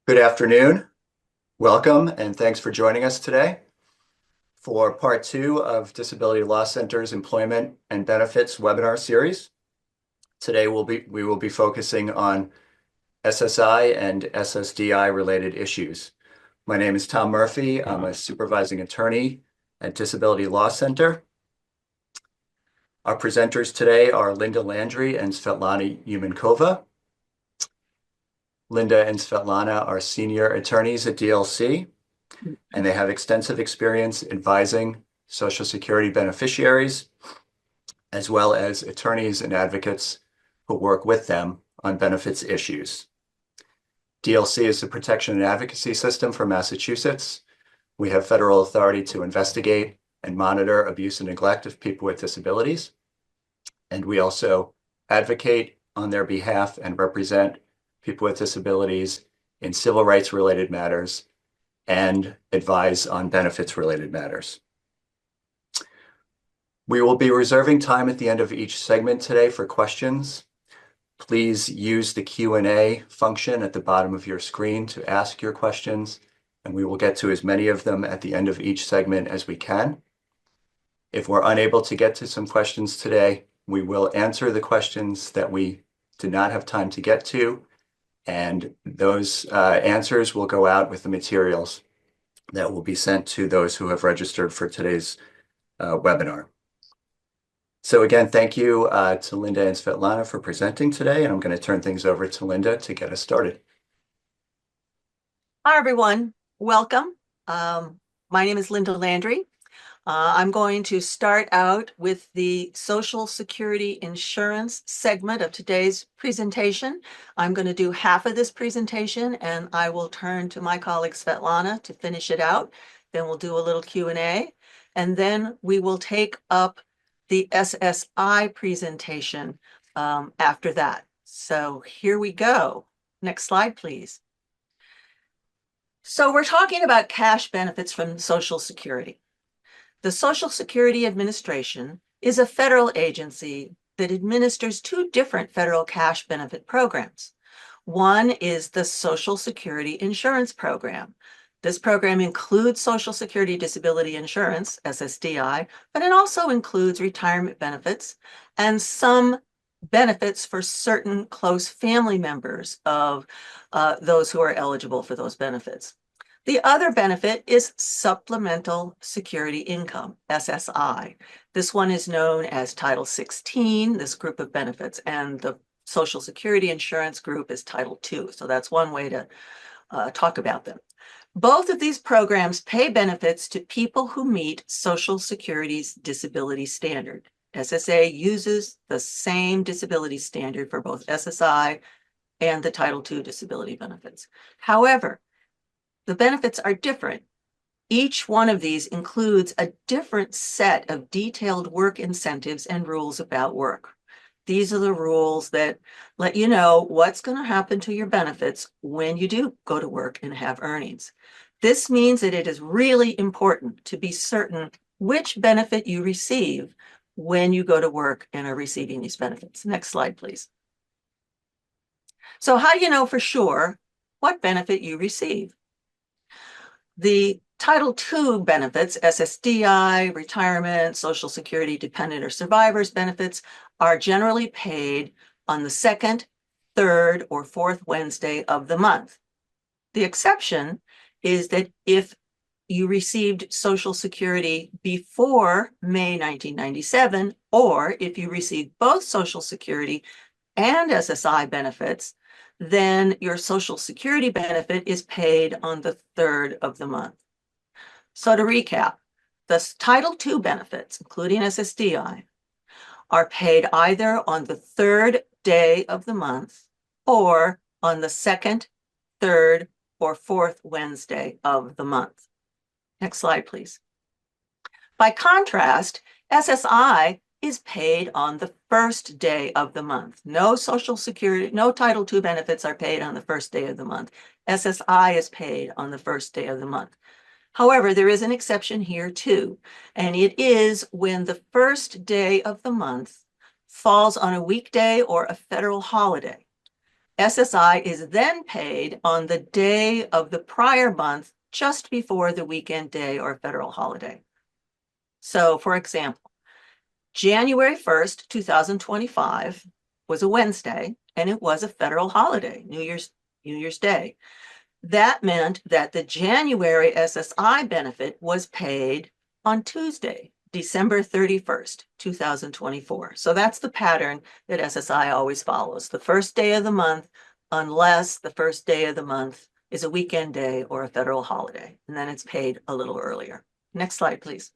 Good afternoon. Welcome, and thanks for joining us today for part two of Disability Law Center's Employment and Benefits webinar series. Today we will be focusing on SSI and SSDI related issues. My name is Tom Murphy. I'm a supervising attorney at Disability Law Center. Our presenters today are Linda Landry and Svetlana Yumenkova. Linda and Svetlana are senior attorneys at DLC, and they have extensive experience advising Social Security beneficiaries, as well as attorneys and advocates who work with them on benefits issues. DLC is the protection and advocacy system for Massachusetts. We have federal authority to investigate and monitor abuse and neglect of people with disabilities. And we also advocate on their behalf and represent people with disabilities in civil rights related matters and advise on benefits related matters. We will be reserving time at the end of each segment today for questions. Please use the Q&A function at the bottom of your screen to ask your questions, and we will get to as many of them at the end of each segment as we can. If we're unable to get to some questions today, we will answer the questions that we did not have time to get to, and those answers will go out with the materials that will be sent to those who have registered for today's webinar. So again, thank you to Linda and Svetlana for presenting today, and I'm going to turn things over to Linda to get us started. Hi, everyone. Welcome. My name is Linda Landry. I'm going to start out with the Social Security insurance segment of today's presentation. I'm going to do half of this presentation, and I will turn to my colleague Svetlana to finish it out. Then we'll do a little Q&A, and then we will take up the SSI presentation after that. So here we go. Next slide, please. So we're talking about cash benefits from Social Security. The Social Security Administration is a federal agency that administers two different federal cash benefit programs. One is the Social Security Insurance Program. This program includes Social Security Disability Insurance, SSDI, but it also includes retirement benefits and some benefits for certain close family members of those who are eligible for those benefits. The other benefit is Supplemental Security Income, SSI. This one is known as Title 16, this group of benefits, and the Social Security Insurance group is Title 2. So that's one way to talk about them. Both of these programs pay benefits to people who meet Social Security's disability standard. SSA uses the same disability standard for both SSI and the Title II disability benefits. However, the benefits are different. Each one of these includes a different set of detailed work incentives and rules about work. These are the rules that let you know what's going to happen to your benefits when you do go to work and have earnings. This means that it is really important to be certain which benefit you receive when you go to work and are receiving these benefits. Next slide, please. So how do you know for sure what benefit you receive? The Title II benefits, SSDI, retirement, Social Security dependent or survivors benefits, are generally paid on the second, third, or fourth Wednesday of the month. The exception is that if you received Social Security before May 1997, or if you received both Social Security and SSI benefits, then your Social Security benefit is paid on the third of the month. So to recap, the Title II benefits, including SSDI, are paid either on the third day of the month or on the second, third, or fourth Wednesday of the month. Next slide, please. By contrast, SSI is paid on the first day of the month. No Social Security, no Title II benefits are paid on the first day of the month. SSI is paid on the first day of the month. However, there is an exception here too, and it is when the first day of the month falls on a weekday or a federal holiday. SSI is then paid on the day of the prior month, just before the weekend day or federal holiday. So, for example, January 1st, 2025 was a Wednesday, and it was a federal holiday, New Year's Day. That meant that the January SSI benefit was paid on Tuesday, December 31st, 2024. So that's the pattern that SSI always follows. The first day of the month, unless the first day of the month is a weekend day or a federal holiday, and then it's paid a little earlier. Next slide, please.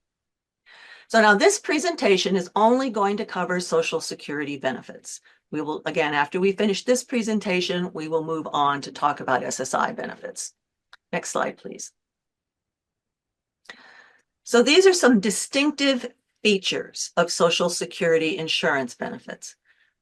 So now this presentation is only going to cover Social Security benefits. We will, again, after we finish this presentation, we will move on to talk about SSI benefits. Next slide, please. So these are some distinctive features of Social Security insurance benefits.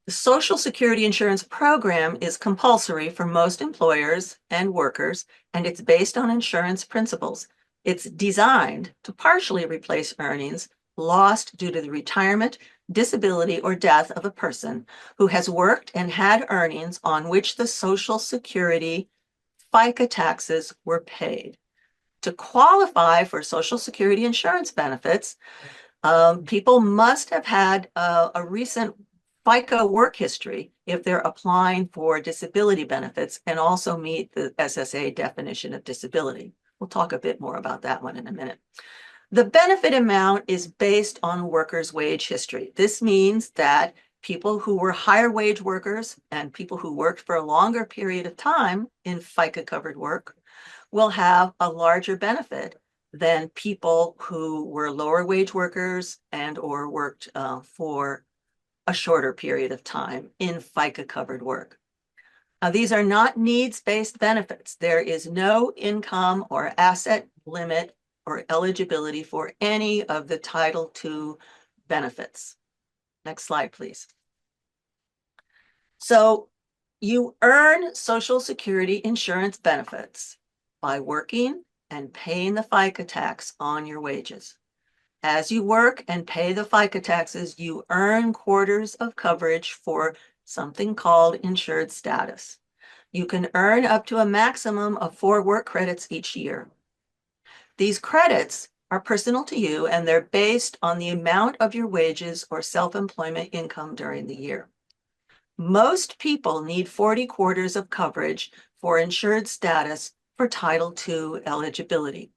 The Social Security insurance program is compulsory for most employers and workers, and it's based on insurance principles. It's designed to partially replace earnings lost due to the retirement, disability, or death of a person who has worked and had earnings on which the Social Security FICA taxes were paid. To qualify for Social Security insurance benefits, people must have had a recent FICA work history if they're applying for disability benefits, and also meet the SSA definition of disability. We'll talk a bit more about that one in a minute. The benefit amount is based on workers' wage history. This means that people who were higher wage workers and people who worked for a longer period of time in FICA-covered work will have a larger benefit than people who were lower wage workers and or worked for a shorter period of time in FICA-covered work. Now, these are not needs-based benefits. There is no income or asset limit or eligibility for any of the Title II benefits. Next slide, please. So you earn Social Security insurance benefits by working and paying the FICA tax on your wages. As you work and pay the FICA taxes, you earn quarters of coverage for something called insured status. You can earn up to a maximum of 4 work credits each year. These credits are personal to you, and they're based on the amount of your wages or self-employment income during the year. Most people need 40 quarters of coverage for insured status for Title II eligibility.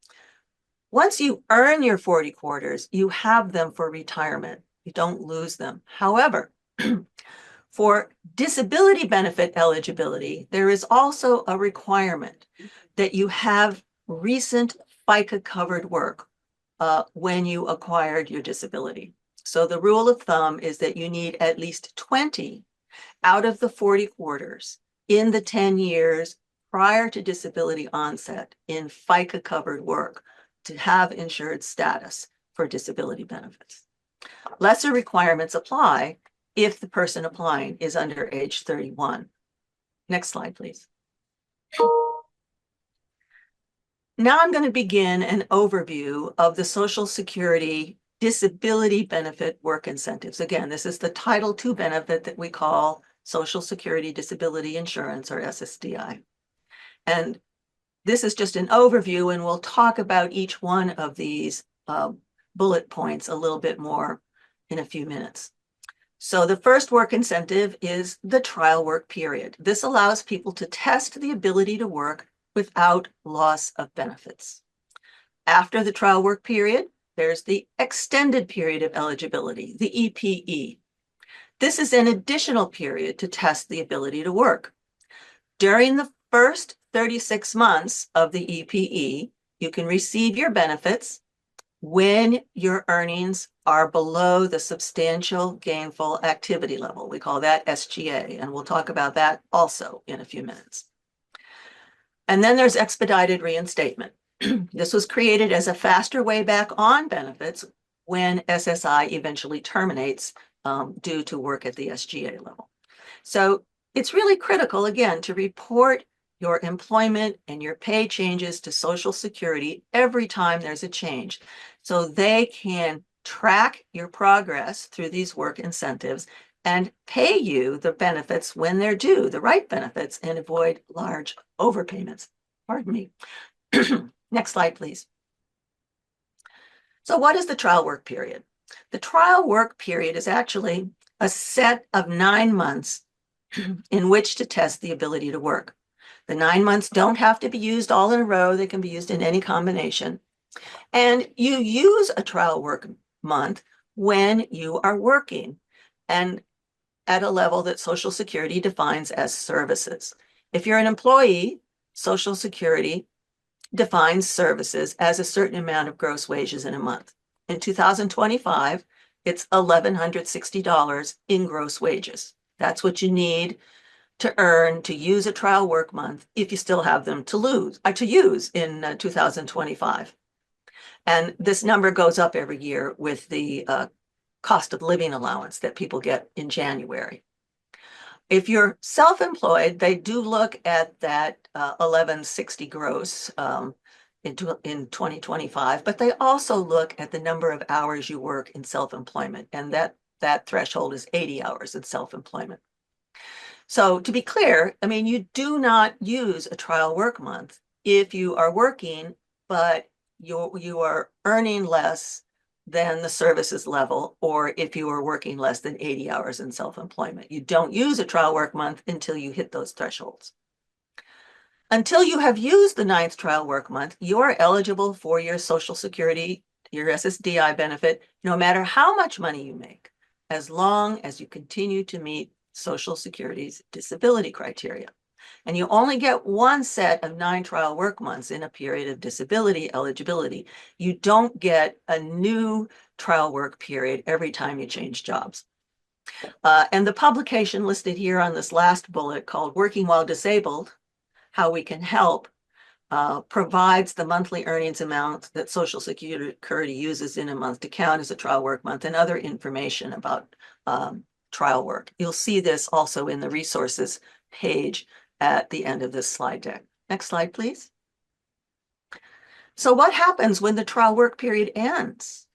Once you earn your 40 quarters, you have them for retirement. You don't lose them. However, for disability benefit eligibility, there is also a requirement that you have recent FICA-covered work when you acquired your disability. So the rule of thumb is that you need at least 20 out of the 40 quarters in the 10 years prior to disability onset in FICA-covered work to have insured status for disability benefits. Lesser requirements apply if the person applying is under age 31. Next slide, please. Now I'm going to begin an overview of the Social Security disability benefit work incentives. Again, this is the Title II benefit that we call Social Security Disability Insurance, or SSDI. And this is just an overview, and we'll talk about each one of these bullet points a little bit more in a few minutes. So the first work incentive is the trial work period. This allows people to test the ability to work without loss of benefits. After the trial work period, there's the extended period of eligibility, the EPE. This is an additional period to test the ability to work. During the first 36 months of the EPE, you can receive your benefits when your earnings are below the substantial gainful activity level. We call that SGA, and we'll talk about that also in a few minutes. And then there's expedited reinstatement. This was created as a faster way back on benefits when SSI eventually terminates due to work at the SGA level. So it's really critical, again, to report your employment and your pay changes to Social Security every time there's a change, so they can track your progress through these work incentives and pay you the benefits when they're due, the right benefits, and avoid large overpayments. Pardon me. Next slide, please. So what is the trial work period? The trial work period is actually a set of 9 months in which to test the ability to work. The 9 months don't have to be used all in a row. They can be used in any combination. And you use a trial work month when you are working and at a level that Social Security defines as services. If you're an employee, Social Security defines services as a certain amount of gross wages in a month. In 2025, it's $1,160 in gross wages. That's what you need to earn to use a trial work month if you still have them to use in 2025. And this number goes up every year with the cost of living allowance that people get in January. If you're self-employed, they do look at that 1160 gross in 2025, but they also look at the number of hours you work in self-employment, and that threshold is 80 hours in self-employment. So to be clear, I mean, you do not use a trial work month if you are working, but you are earning less than the services level, or if you are working less than 80 hours in self-employment. You don't use a trial work month until you hit those thresholds. Until you have used the 9th trial work month, you are eligible for your Social Security, your SSDI benefit, no matter how much money you make, as long as you continue to meet Social Security's disability criteria. And you only get one set of 9 trial work months in a period of disability eligibility. You don't get a new trial work period every time you change jobs. And the publication listed here on this last bullet, called Working While Disabled, How We Can Help, provides the monthly earnings amount that Social Security uses in a month to count as a trial work month, and other information about trial work. You'll see this also in the resources page at the end of this slide deck. Next slide, please. So what happens when the trial work period ends?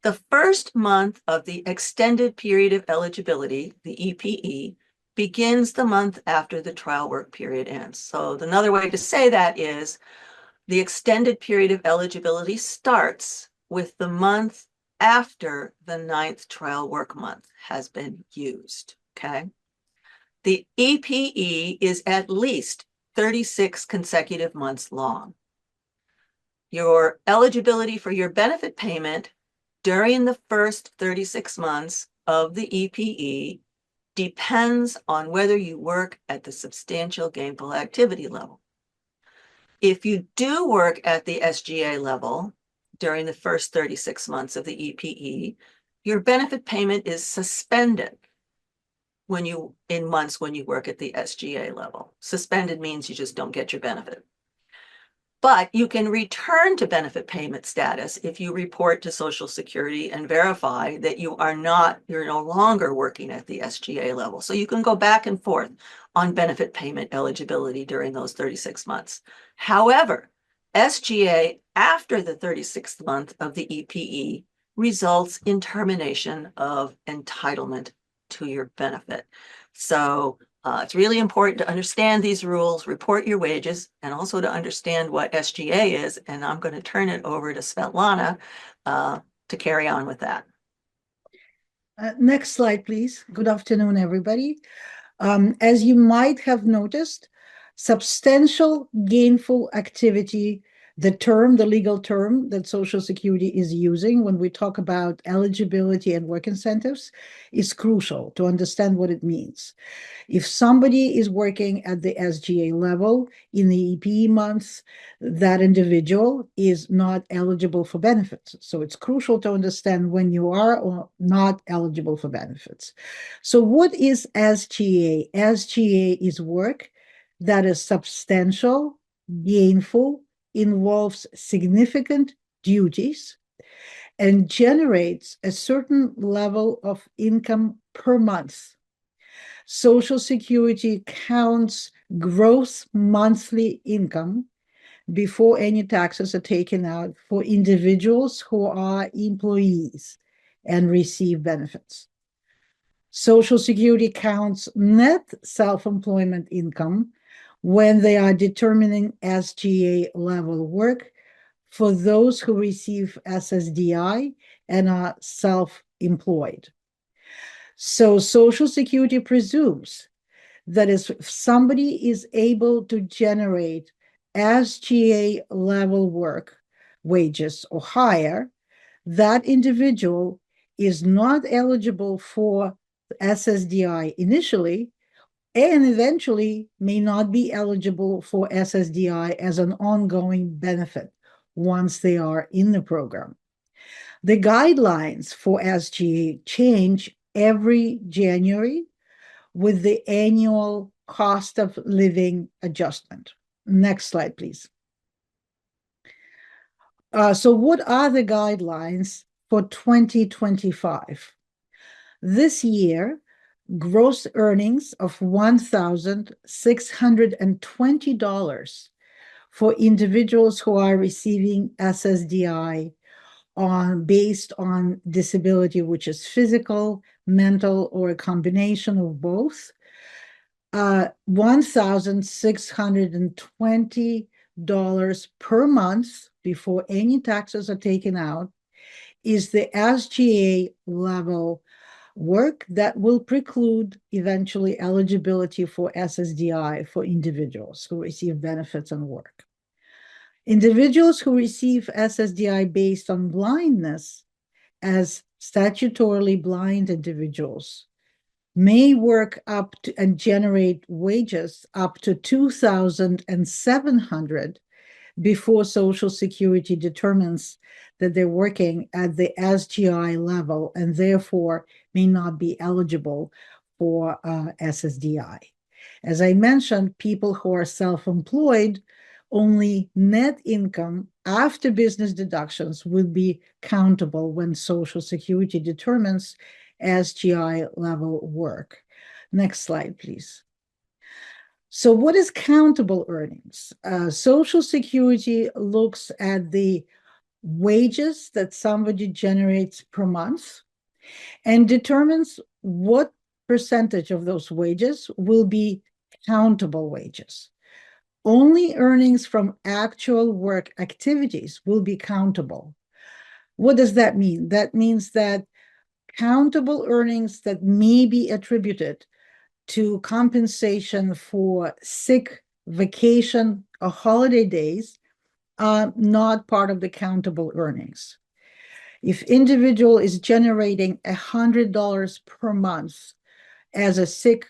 The first month of the extended period of eligibility, the EPE, begins the month after the trial work period ends. So another way to say that is the extended period of eligibility starts with the month after the 9th trial work month has been used, okay? The EPE is at least 36 consecutive months long. Your eligibility for your benefit payment during the first 36 months of the EPE depends on whether you work at the substantial gainful activity level. If you do work at the SGA level during the first 36 months of the EPE, your benefit payment is suspended in months when you work at the SGA level. Suspended means you just don't get your benefit. But you can return to benefit payment status if you report to Social Security and verify that you're no longer working at the SGA level. So you can go back and forth on benefit payment eligibility during those 36 months. However, SGA after the 36th month of the EPE results in termination of entitlement to your benefit. So it's really important to understand these rules, report your wages, and also to understand what SGA is. And I'm going to turn it over to Svetlana to carry on with that. Next slide, please. Good afternoon, everybody. As you might have noticed, substantial gainful activity, the legal term that Social Security is using when we talk about eligibility and work incentives, is crucial to understand what it means. If somebody is working at the SGA level in the EPE months, that individual is not eligible for benefits. So it's crucial to understand when you are or not eligible for benefits. So what is SGA? SGA is work that is substantial, gainful, involves significant duties, and generates a certain level of income per month. Social Security counts gross monthly income before any taxes are taken out for individuals who are employees and receive benefits. Social Security counts net self-employment income when they are determining SGA level work for those who receive SSDI and are self-employed. So Social Security presumes that if somebody is able to generate SGA level work wages or higher, that individual is not eligible for SSDI initially and eventually may not be eligible for SSDI as an ongoing benefit once they are in the program. The guidelines for SGA change every January with the annual cost of living adjustment. Next slide, please. So what are the guidelines for 2025? This year, gross earnings of $1,620 for individuals who are receiving SSDI based on disability, which is physical, mental, or a combination of both. $1,620 per month before any taxes are taken out is the SGA level work that will preclude eventually eligibility for SSDI for individuals who receive benefits and work. Individuals who receive SSDI based on blindness as statutorily blind individuals may work up to and generate wages up to $2,700 before Social Security determines that they're working at the SGI level and therefore may not be eligible for SSDI. As I mentioned, people who are self-employed, only net income after business deductions will be countable when Social Security determines SGI level work. Next slide, please. So what is countable earnings? Social Security looks at the wages that somebody generates per month and determines what percentage of those wages will be countable wages. Only earnings from actual work activities will be countable. What does that mean? That means that countable earnings that may be attributed to compensation for sick, vacation, or holiday days are not part of the countable earnings. If individual is generating $100 per month as a sick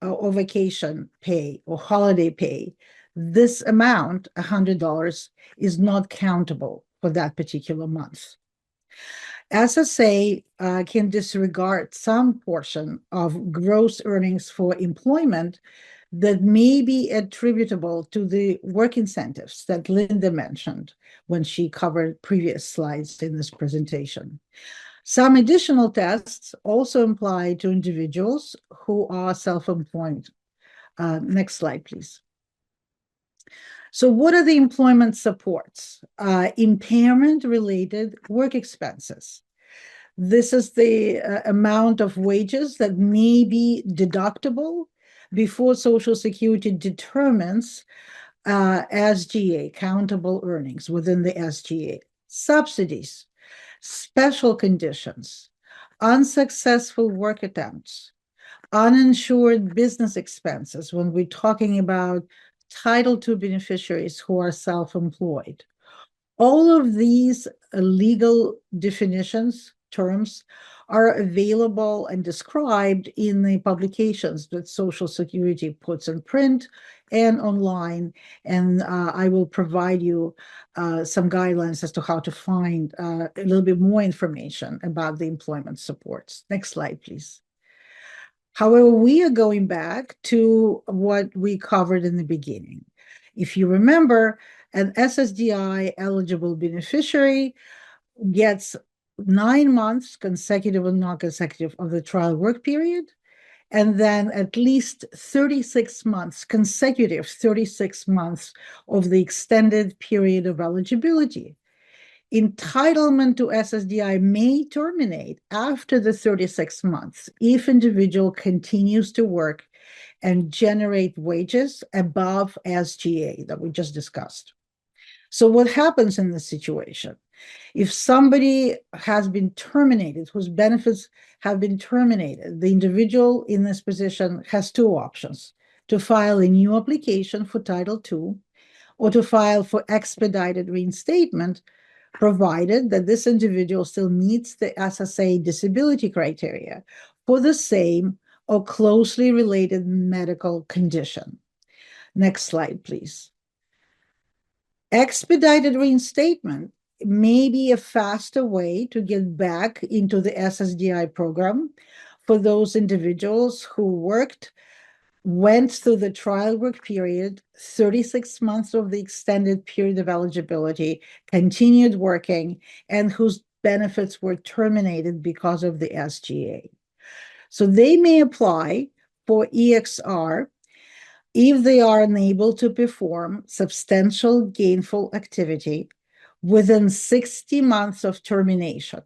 or vacation pay or holiday pay, this amount, $100, is not countable for that particular month. SSA can disregard some portion of gross earnings for employment that may be attributable to the work incentives that Linda mentioned when she covered previous slides in this presentation. Some additional tests also apply to individuals who are self-employed. Next slide, please. So what are the employment supports? Impairment-related work expenses. This is the amount of wages that may be deductible before Social Security determines SGA, countable earnings within the SGA. Subsidies, special conditions, unsuccessful work attempts, uninsured business expenses when we're talking about Title II beneficiaries who are self-employed. All of these legal definitions, terms, are available and described in the publications that Social Security puts in print and online. And I will provide you some guidelines as to how to find a little bit more information about the employment supports. Next slide, please. However, we are going back to what we covered in the beginning. If you remember, an SSDI eligible beneficiary gets 9 months, consecutive or non-consecutive, of the trial work period, and then at least 36 months, consecutive 36 months of the extended period of eligibility. Entitlement to SSDI may terminate after the 36 months if individual continues to work and generate wages above SGA that we just discussed. So what happens in this situation? If somebody has been terminated, whose benefits have been terminated, the individual in this position has two options: to file a new application for Title II or to file for expedited reinstatement, provided that this individual still meets the SSA disability criteria for the same or closely related medical condition. Next slide, please. Expedited reinstatement may be a faster way to get back into the SSDI program for those individuals who went through the trial work period, 36 months of the extended period of eligibility, continued working, and whose benefits were terminated because of the SGA. So they may apply for EXR if they are unable to perform substantial gainful activity within 60 months of termination.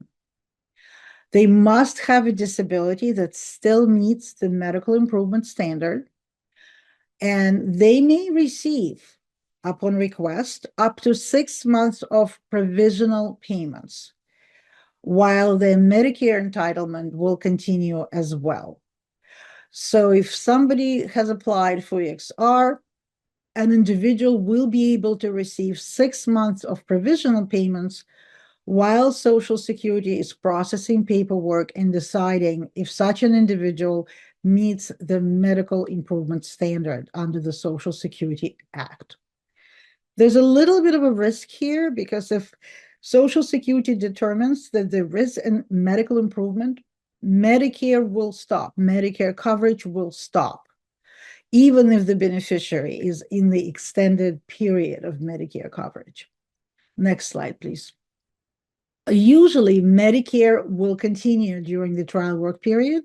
They must have a disability that still meets the medical improvement standard, and they may receive, upon request, up to 6 months of provisional payments, while their Medicare entitlement will continue as well. So if somebody has applied for EXR, an individual will be able to receive 6 months of provisional payments while Social Security is processing paperwork and deciding if such an individual meets the medical improvement standard under the Social Security Act. There's a little bit of a risk here because if Social Security determines that there is a medical improvement, Medicare will stop. Medicare coverage will stop, even if the beneficiary is in the extended period of Medicare coverage. Next slide, please. Usually, Medicare will continue during the trial work period.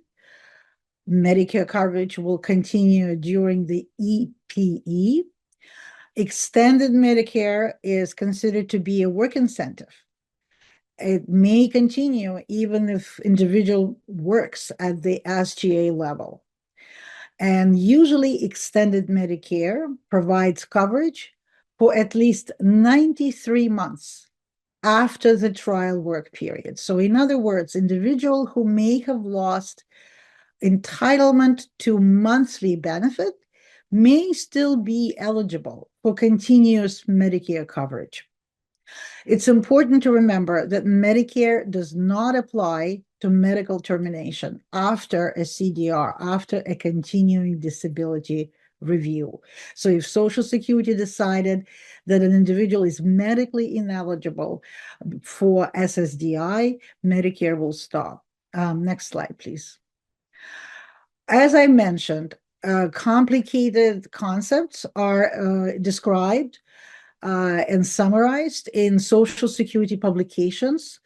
Medicare coverage will continue during the EPE. Extended Medicare is considered to be a work incentive. It may continue even if individual works at the SGA level. And usually extended Medicare provides coverage for at least 93 months after the trial work period. So in other words, individual who may have lost entitlement to monthly benefit may still be eligible for continuous Medicare coverage. It's important to remember that Medicare does not apply to medical termination after a CDR, after a continuing disability review. So if Social Security decided that an individual is medically ineligible for SSDI, Medicare will stop. Next slide, please. As I mentioned, complicated concepts are described and summarized in Social Security publications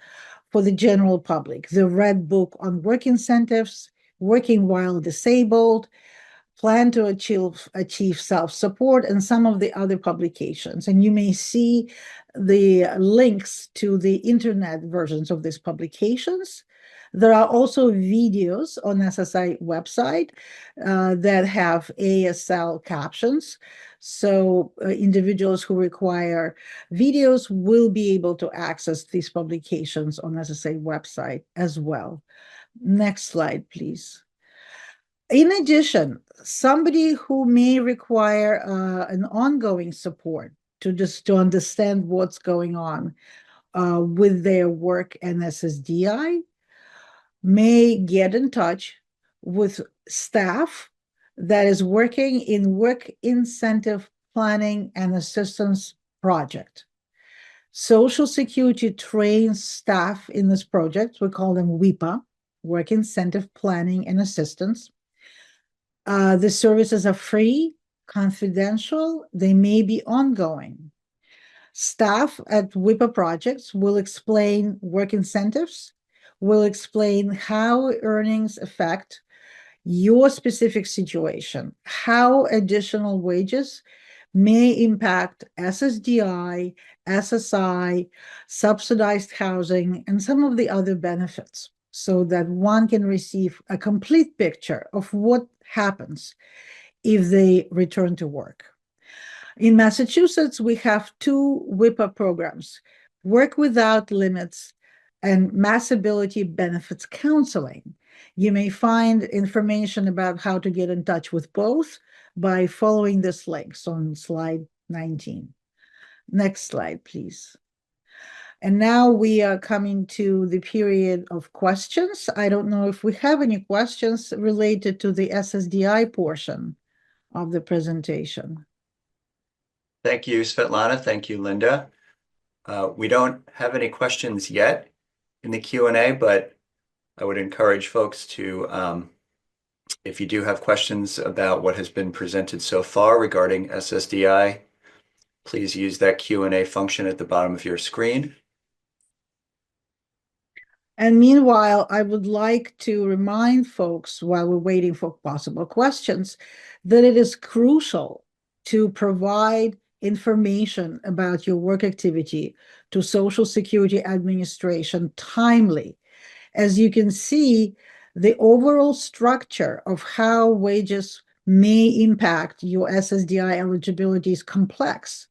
for the general public. The Red Book on Work Incentives, Working While Disabled, Plan to Achieve Self-Support, and some of the other publications. And you may see the links to the internet versions of these publications. There are also videos on SSI website that have ASL captions. So individuals who require videos will be able to access these publications on SSA website as well. Next slide, please. In addition, somebody who may require an ongoing support to understand what's going on with their work and SSDI may get in touch with staff that is working in Work Incentive Planning and Assistance Project. Social Security trains staff in this project. We call them WIPA, Work Incentive Planning and Assistance. The services are free, confidential, they may be ongoing. Staff at WIPA projects will explain work incentives, will explain how earnings affect your specific situation, how additional wages may impact SSDI, SSI, subsidized housing, and some of the other benefits, so that one can receive a complete picture of what happens if they return to work. In Massachusetts, we have two WIPA programs, Work Without Limits and Mass Ability Benefits Counseling. You may find information about how to get in touch with both by following this links on slide 19. Next slide, please. And now we are coming to the period of questions. I don't know if we have any questions related to the SSDI portion of the presentation. Thank you, Svetlana. Thank you, Linda. We don't have any questions yet in the Q&A, but I would encourage folks to, if you do have questions about what has been presented so far regarding SSDI, please use that Q&A function at the bottom of your screen. And meanwhile, I would like to remind folks, while we're waiting for possible questions, that it is crucial to provide information about your work activity to Social Security Administration timely. As you can see, the overall structure of how wages may impact your SSDI eligibility is complex.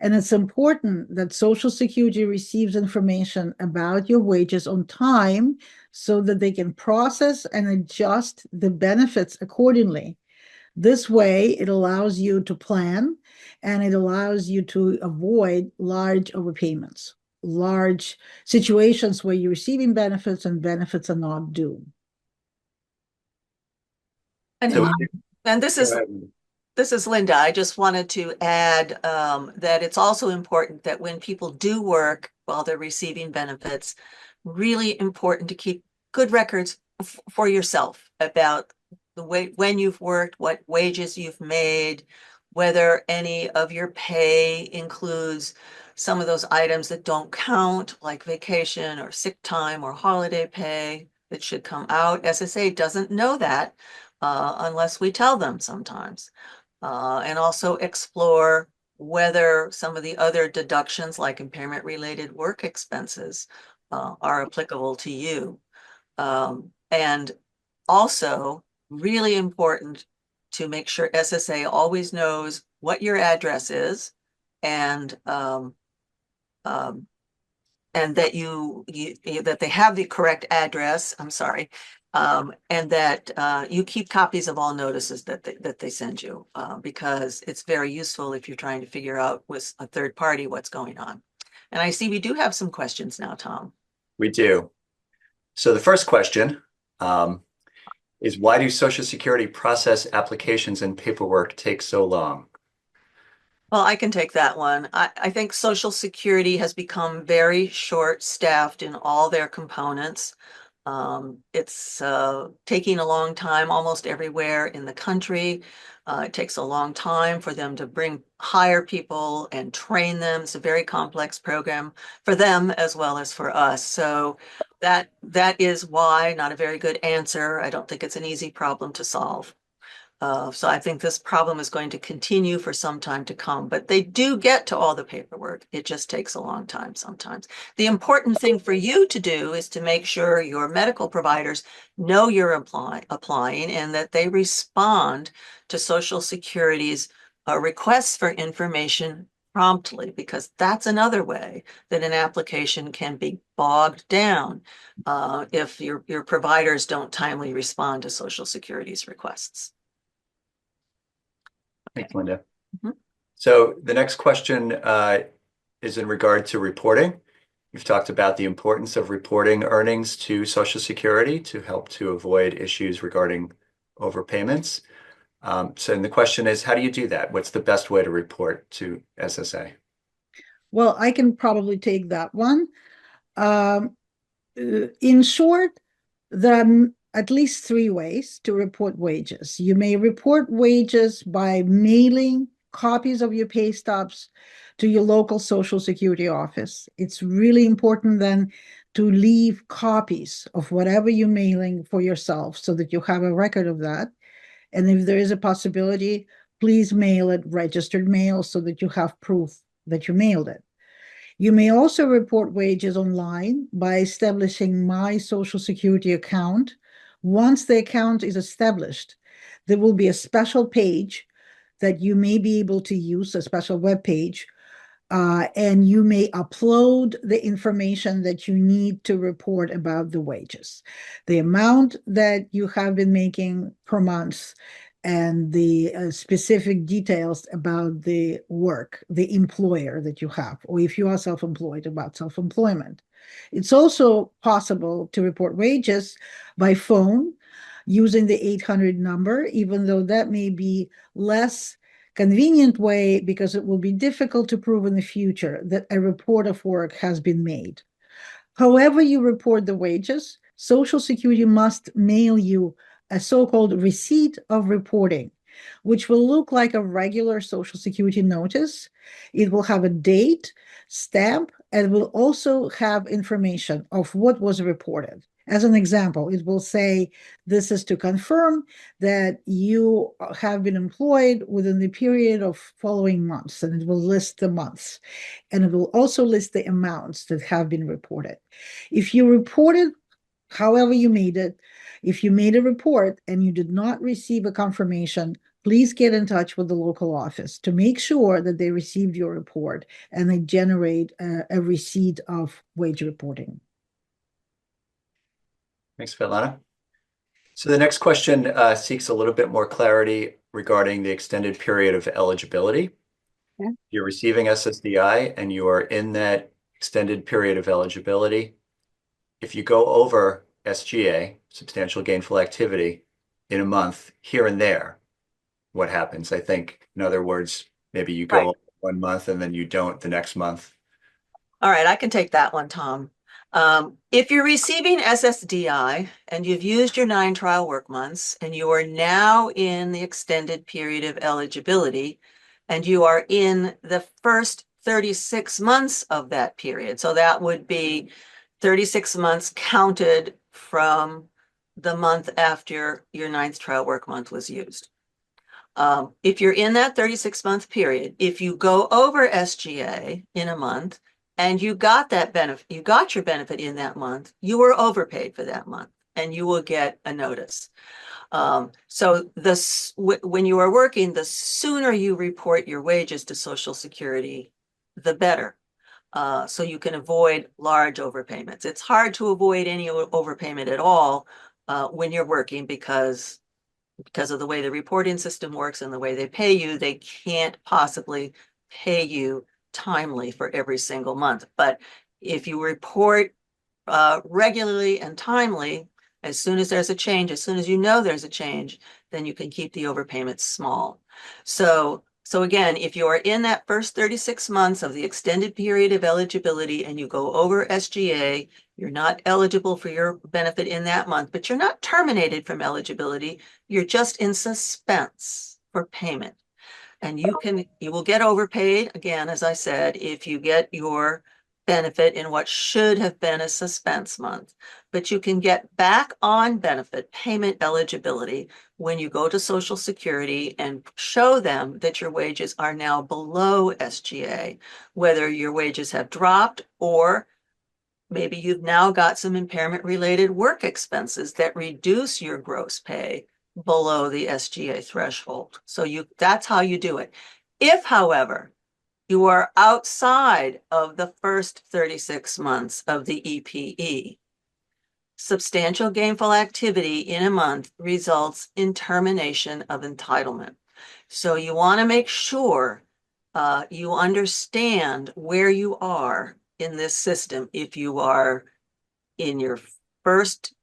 And it's important that Social Security receives information about your wages on time so that they can process and adjust the benefits accordingly. This way, it allows you to plan and it allows you to avoid large overpayments, large situations where you're receiving benefits and benefits are not due. And, So, and this is Linda. I just wanted to add that it's also important that when people do work while they're receiving benefits, really important to keep good records for yourself about the way when you've worked, what wages you've made, whether any of your pay includes some of those items that don't count, like vacation or sick time or holiday pay that should come out. SSA doesn't know that unless we tell them sometimes. And also explore whether some of the other deductions like impairment-related work expenses are applicable to you. And also really important to make sure SSA always knows what your address is and that that they have the correct address. I'm sorry. And that you keep copies of all notices that they send you because it's very useful if you're trying to figure out with a third party what's going on. And I see we do have some questions now, Tom. we do. So the first question is, why do Social Security process applications and paperwork take so long? Well, I can take that one. I think Social Security has become very short-staffed in all their components. It's taking a long time almost everywhere in the country. It takes a long time for them to hire people and train them. It's a very complex program for them as well as for us. So that is why, not a very good answer. I don't think it's an easy problem to solve. So I think this problem is going to continue for some time to come, but they do get to all the paperwork. It just takes a long time sometimes. The important thing for you to do is to make sure your medical providers know you're applying and that they respond to Social Security's requests for information promptly, because that's another way that an application can be bogged down if your providers don't timely respond to Social Security's requests. Thanks, Linda. Mhm. So the next question is in regard to reporting. You've talked about the importance of reporting earnings to Social Security to help to avoid issues regarding overpayments. So the question is, how do you do that? What's the best way to report to SSA? Well, I can probably take that one. In short, there are at least three ways to report wages. You may report wages by mailing copies of your pay stubs to your local Social Security office. It's really important then to leave copies of whatever you're mailing for yourself so that you have a record of that. And if there is a possibility, please mail it registered mail so that you have proof that you mailed it. You may also report wages online by establishing My Social Security account. Once the account is established, there will be a special page that you may be able to use, a special web page, and you may upload the information that you need to report about the wages, the amount that you have been making per month, and the specific details about the work, the employer that you have, or if you are self-employed, about self-employment. It's also possible to report wages by phone using the 800 number, even though that may be less convenient way because it will be difficult to prove in the future that a report of work has been made. However you report the wages, Social Security must mail you a so-called receipt of reporting, which will look like a regular Social Security notice. It will have a date, stamp, and will also have information of what was reported. As an example, it will say, this is to confirm that you have been employed within the period of following months, and it will list the months. And it will also list the amounts that have been reported. If you reported however you made it, if you made a report and you did not receive a confirmation, please get in touch with the local office to make sure that they received your report and they generate a receipt of wage reporting. Thanks, Svetlana. So the next question seeks a little bit more clarity regarding the extended period of eligibility. Yeah. You're receiving SSDI and you are in that extended period of eligibility. If you go over SGA, substantial gainful activity, in a month here and there, what happens? I think, in other words, maybe you go Right. 1 month and then you don't the next month. All right, I can take that one, Tom. If you're receiving SSDI and you've used your 9 trial work months and you are now in the extended period of eligibility and you are in the first 36 months of that period, so that would be 36 months counted from the month after your 9th trial work month was used. If you're in that 36-month period, if you go over SGA in a month, and you got that benefit, you got your benefit in that month, you were overpaid for that month, and you will get a notice. So when you are working, the sooner you report your wages to Social Security, the better. So you can avoid large overpayments. It's hard to avoid any overpayment at all when you're working because of the way the reporting system works and the way they pay you, they can't possibly pay you timely for every single month. But if you report regularly and timely, as soon as there's a change, as soon as you know there's a change, then you can keep the overpayments small. So again, if you are in that first 36 months of the extended period of eligibility and you go over SGA, you're not eligible for your benefit in that month, but you're not terminated from eligibility. You're just in suspense for payment. And you will get overpaid, again, as I said, if you get your benefit in what should have been a suspense month. But you can get back on benefit payment eligibility when you go to Social Security and show them that your wages are now below SGA, whether your wages have dropped or maybe you've now got some impairment-related work expenses that reduce your gross pay below the SGA threshold. So that's how you do it. If, however, you are outside of the first 36 months of the EPE, substantial gainful activity in a month results in termination of entitlement. So you want to make sure you understand where you are in this system. If you are in your first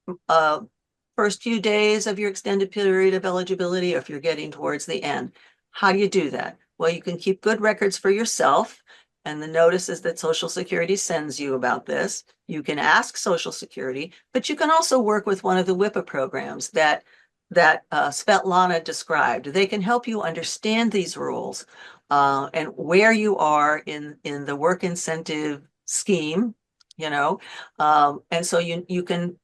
few days of your extended period of eligibility, or if you're getting towards the end, how do you do that? Well, you can keep good records for yourself and the notices that Social Security sends you about this. You can ask Social Security, but you can also work with one of the WIPA programs that Svetlana described. They can help you understand these rules and where you are in the work incentive scheme, and so you can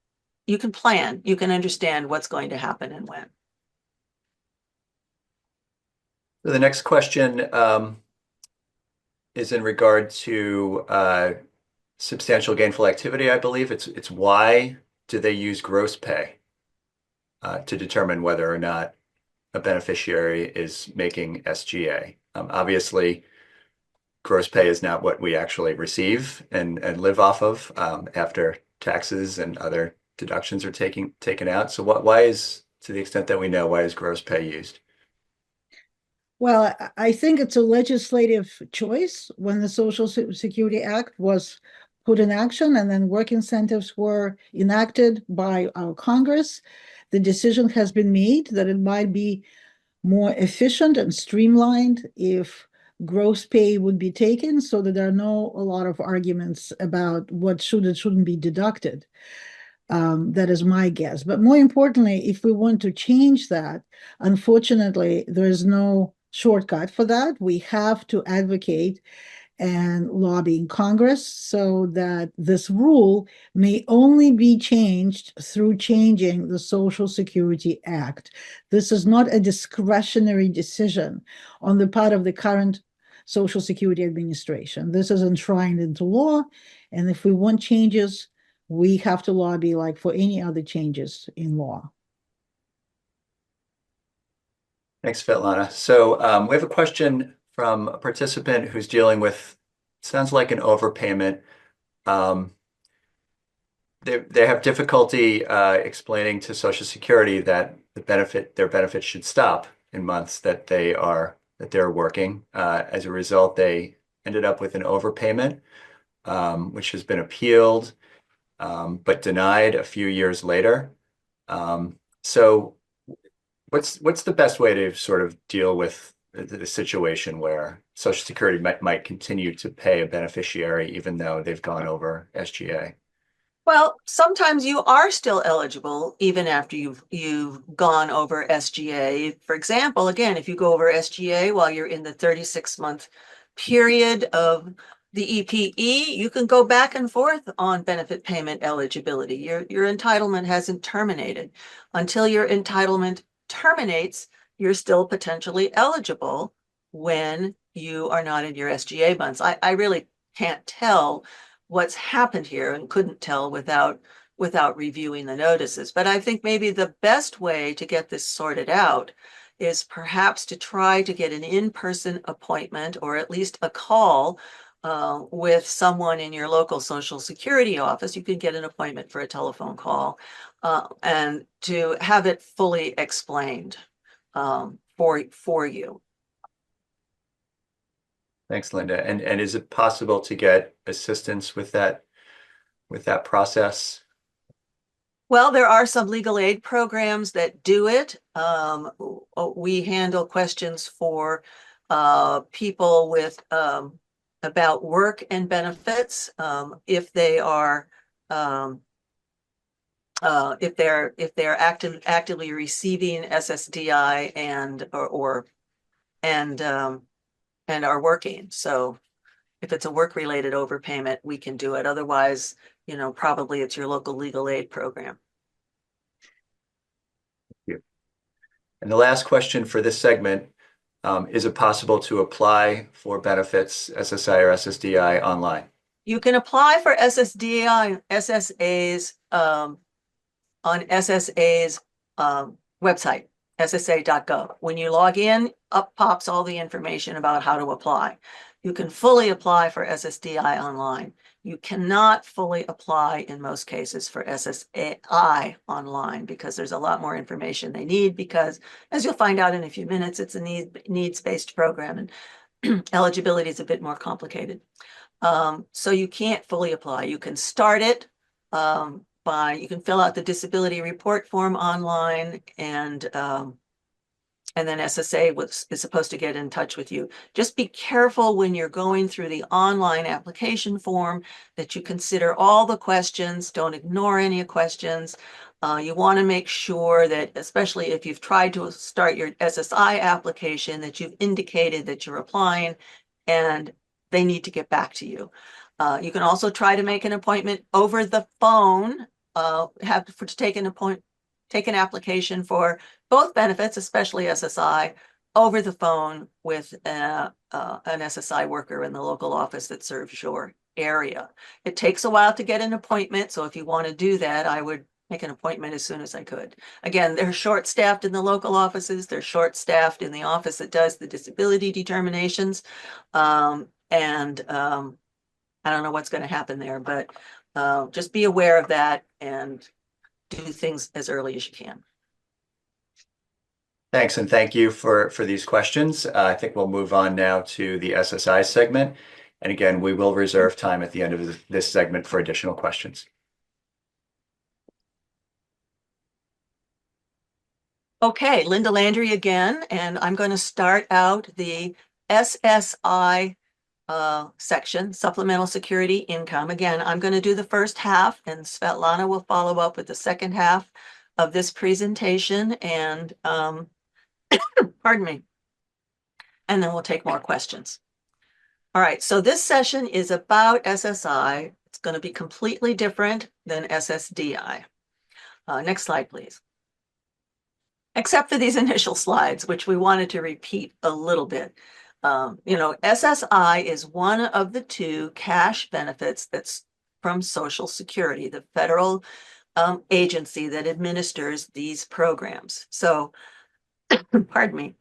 plan, you can understand what's going to happen and when. The next question is in regard to substantial gainful activity, I believe. It's why do they use gross pay to determine whether or not a beneficiary is making SGA? Obviously, gross pay is not what we actually receive and live off of after taxes and other deductions are taken out. So why is, to the extent that we know, why is gross pay used? Well, I think it's a legislative choice when the Social Security Act was put in action and then work incentives were enacted by our Congress. The decision has been made that it might be more efficient and streamlined if gross pay would be taken so that there are no a lot of arguments about what should and shouldn't be deducted. That is my guess. But more importantly, if we want to change that, unfortunately, there is no shortcut for that. We have to advocate and lobby in Congress so that this rule may only be changed through changing the Social Security Act. This is not a discretionary decision on the part of the current Social Security Administration. This is enshrined into law, and if we want changes, we have to lobby like for any other changes in law. Thanks, Svetlana. So we have a question from a participant who's dealing with, sounds like an overpayment. They have difficulty explaining to Social Security that their benefit should stop in months that they're working. As a result, they ended up with an overpayment, which has been appealed, but denied a few years later. So what's the best way to sort of deal with the situation where Social Security might continue to pay a beneficiary even though they've gone over SGA? Well, sometimes you are still eligible even after you've gone over SGA. For example, again, if you go over SGA while you're in the 36-month period of the EPE, you can go back and forth on benefit payment eligibility. Your entitlement hasn't terminated. Until your entitlement terminates, you're still potentially eligible when you are not in your SGA months. I really can't tell what's happened here and couldn't tell without reviewing the notices. But I think maybe the best way to get this sorted out is perhaps to try to get an in-person appointment or at least a call with someone in your local Social Security office. You can get an appointment for a telephone call and to have it fully explained for you. Thanks, Linda. And is it possible to get assistance with that process? Well, there are some legal aid programs that do it. We handle questions for people with about work and benefits if they are if they're actively receiving SSDI and are working. So if it's a work-related overpayment, we can do it. Otherwise, probably it's your local legal aid program. Thank you. And the last question for this segment, is it possible to apply for benefits, SSI or SSDI, online? You can apply for SSDI and SSA's on SSA's website, ssa.gov. When you log in, up pops all the information about how to apply. You can fully apply for SSDI online. You cannot fully apply in most cases for SSAI online because there's a lot more information they need because, as you'll find out in a few minutes, it's a needs-based program and eligibility is a bit more complicated. So you can't fully apply. You can start it you can fill out the disability report form online and then SSA is supposed to get in touch with you. Just be careful when you're going through the online application form that you consider all the questions. Don't ignore any questions. You want to make sure that, especially if you've tried to start your SSI application, that you've indicated that you're applying and they need to get back to you. You can also try to make an appointment over the phone, take an application for both benefits, especially SSI, over the phone with an SSI worker in the local office that serves your area. It takes a while to get an appointment, so if you want to do that, I would make an appointment as soon as I could. Again, they're short-staffed in the local offices. They're short-staffed in the office that does the disability determinations. I don't know what's going to happen there, but just be aware of that and do things as early as you can. Thanks, and thank you for these questions. I think we'll move on now to the SSI segment. And again, we will reserve time at the end of this segment for additional questions. Okay, Linda Landry again, and I'm going to start out the SSI section, Supplemental Security Income. Again, I'm going to do the first half, and Svetlana will follow up with the second half of this presentation, and pardon me, and then we'll take more questions. All right, so this session is about SSI. It's going to be completely different than SSDI. Next slide, please. Except for these initial slides, which we wanted to repeat a little bit. SSI is one of the two cash benefits that's from Social Security, the federal agency that administers these programs. So, pardon me.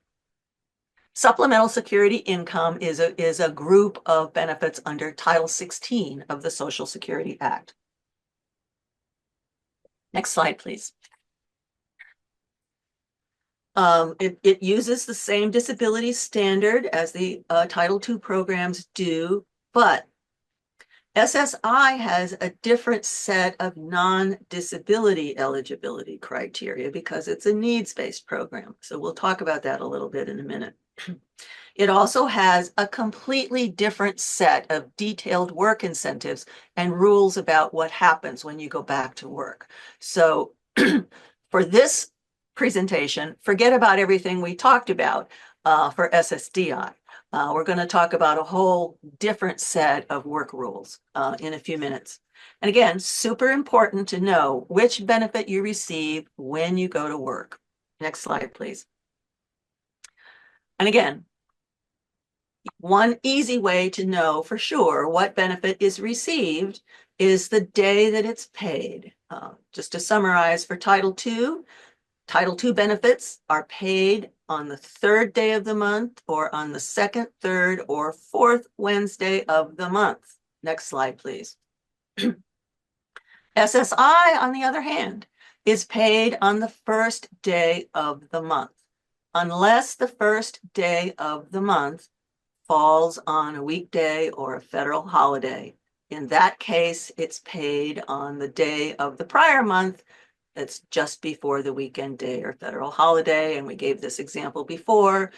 Supplemental Security Income is a group of benefits under Title 16 of the Social Security Act. Next slide, please. It uses the same disability standard as the Title II programs do, but SSI has a different set of non-disability eligibility criteria because it's a needs-based program. So we'll talk about that a little bit in a minute. It also has a completely different set of detailed work incentives and rules about what happens when you go back to work. So for this presentation, forget about everything we talked about for SSDI. We're going to talk about a whole different set of work rules in a few minutes. And again, super important to know which benefit you receive when you go to work. Next slide, please. And again, one easy way to know for sure what benefit is received is the day that it's paid. Just to summarize, for Title II benefits are paid on the third day of the month or on the second, third, or fourth Wednesday of the month. Next slide, please. SSI, on the other hand, is paid on the first day of the month, unless the first day of the month falls on a weekday or a federal holiday. In that case, it's paid on the day of the prior month that's just before the weekend day or federal holiday. And we gave this example before,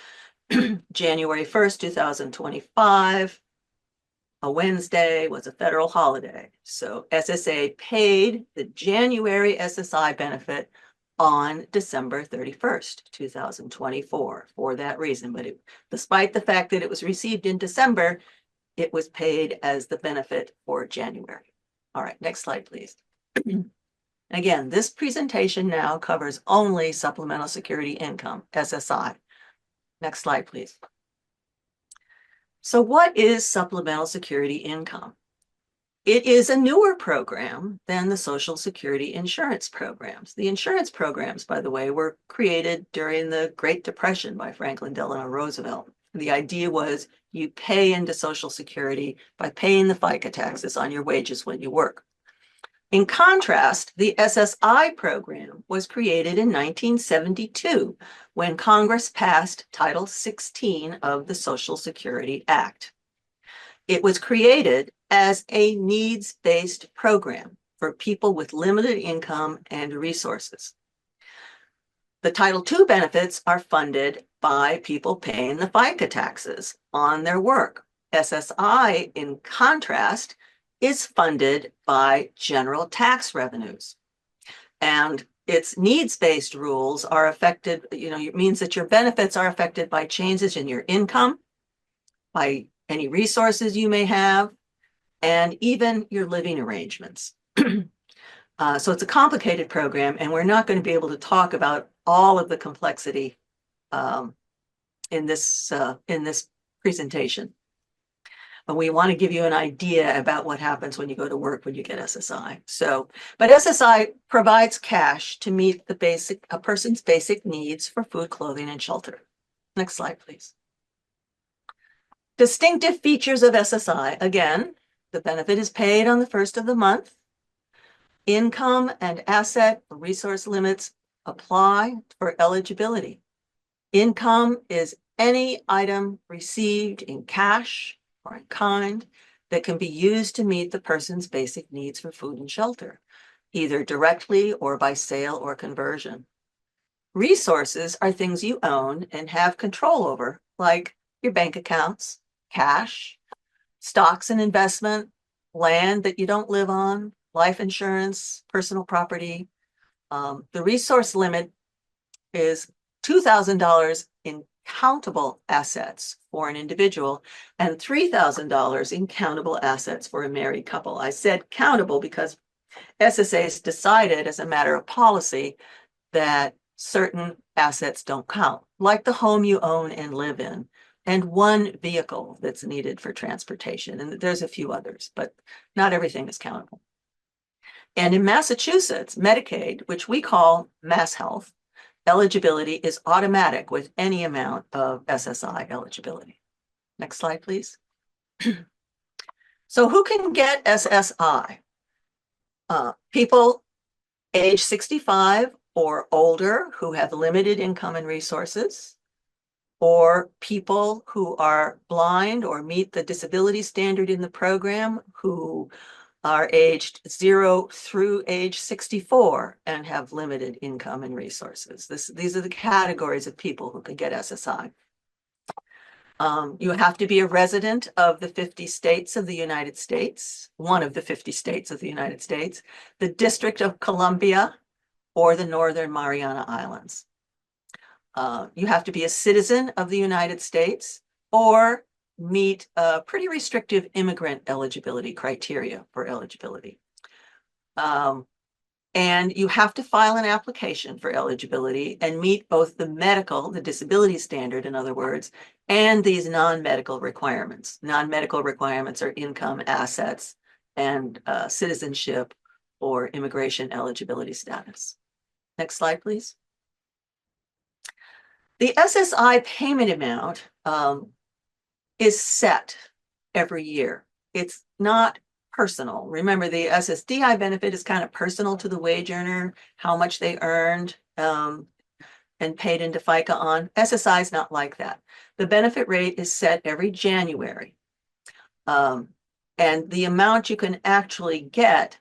January 1st, 2025, a Wednesday was a federal holiday. So SSA paid the January SSI benefit on December 31st, 2024 for that reason. But despite the fact that it was received in December, it was paid as the benefit for January. All right, next slide, please. Again, this presentation now covers only Supplemental Security Income, SSI. Next slide, please. So what is Supplemental Security Income? It is a newer program than the Social Security insurance programs. The insurance programs, by the way, were created during the Great Depression by Franklin Delano Roosevelt. The idea was you pay into Social Security by paying the FICA taxes on your wages when you work. In contrast, the SSI program was created in 1972 when Congress passed Title 16 of the Social Security Act. It was created as a needs-based program for people with limited income and resources. The Title II benefits are funded by people paying the FICA taxes on their work. SSI, in contrast, is funded by general tax revenues. And its needs-based rules are affected, it means that your benefits are affected by changes in your income, by any resources you may have, and even your living arrangements. So it's a complicated program, and we're not going to be able to talk about all of the complexity in this presentation. But we want to give you an idea about what happens when you go to work when you get SSI. But SSI provides cash to meet a person's basic needs for food, clothing, and shelter. Next slide, please. Distinctive features of SSI. Again, the benefit is paid on the first of the month. Income and asset resource limits apply for eligibility. Income is any item received in cash or in kind that can be used to meet the person's basic needs for food and shelter, either directly or by sale or conversion. Resources are things you own and have control over, like your bank accounts, cash, stocks and investment, land that you don't live on, life insurance, personal property. The resource limit is $2,000 in countable assets for an individual and $3,000 in countable assets for a married couple. I said countable because SSA's decided as a matter of policy that certain assets don't count, like the home you own and live in, and one vehicle that's needed for transportation. And there's a few others, but not everything is countable. And in Massachusetts, Medicaid, which we call Mass Health, eligibility is automatic with any amount of SSI eligibility. Next slide, please. So who can get SSI? People age 65 or older who have limited income and resources, or people who are blind or meet the disability standard in the program who are aged 0 through age 64 and have limited income and resources. These are the categories of people who can get SSI. You have to be a resident of the 50 states of the United States, one of the 50 states of the United States, the District of Columbia, or the Northern Mariana Islands. You have to be a citizen of the United States or meet pretty restrictive immigrant eligibility criteria for eligibility. And you have to file an application for eligibility and meet both the disability standard, in other words, and these non-medical requirements. Non-medical requirements are income, assets, and citizenship or immigration eligibility status. Next slide, please. The SSI payment amount is set every year. It's not personal. Remember, the SSDI benefit is kind of personal to the wage earner, how much they earned and paid into FICA on. SSI is not like that. The benefit rate is set every January. And the amount you can actually get,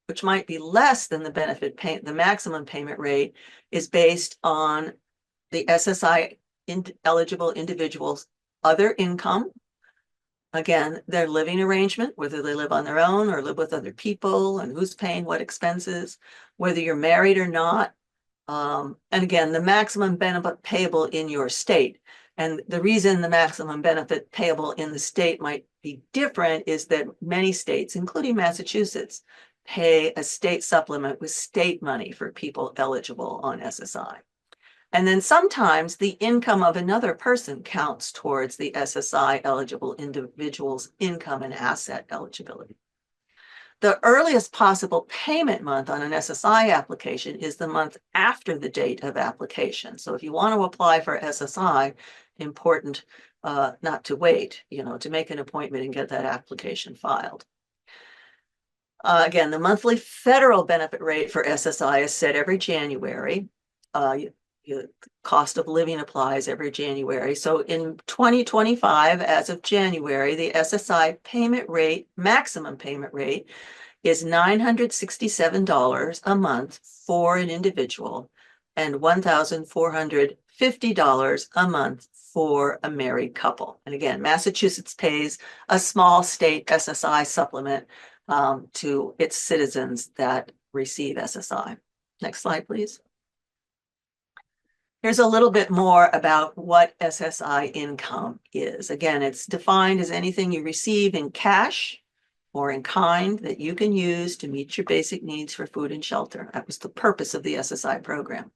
which might be less than the maximum payment rate, is based on the SSI eligible individuals' other income. Again, their living arrangement, whether they live on their own or live with other people, and who's paying what expenses, whether you're married or not. And again, the maximum benefit payable in your state. And the reason the maximum benefit payable in the state might be different is that many states, including Massachusetts, pay a state supplement with state money for people eligible on SSI. And then sometimes the income of another person counts towards the SSI eligible individual's income and asset eligibility. The earliest possible payment month on an SSI application is the month after the date of application. So if you want to apply for SSI, important not to wait, to make an appointment and get that application filed. Again, the monthly federal benefit rate for SSI is set every January. Cost of living applies every January. So in 2025, as of January, the SSI payment rate, maximum payment rate, is $967 a month for an individual and $1,450 a month for a married couple. And again, Massachusetts pays a small state SSI supplement to its citizens that receive SSI. Next slide, please. Here's a little bit more about what SSI income is. Again, it's defined as anything you receive in cash or in kind that you can use to meet your basic needs for food and shelter. That was the purpose of the SSI program.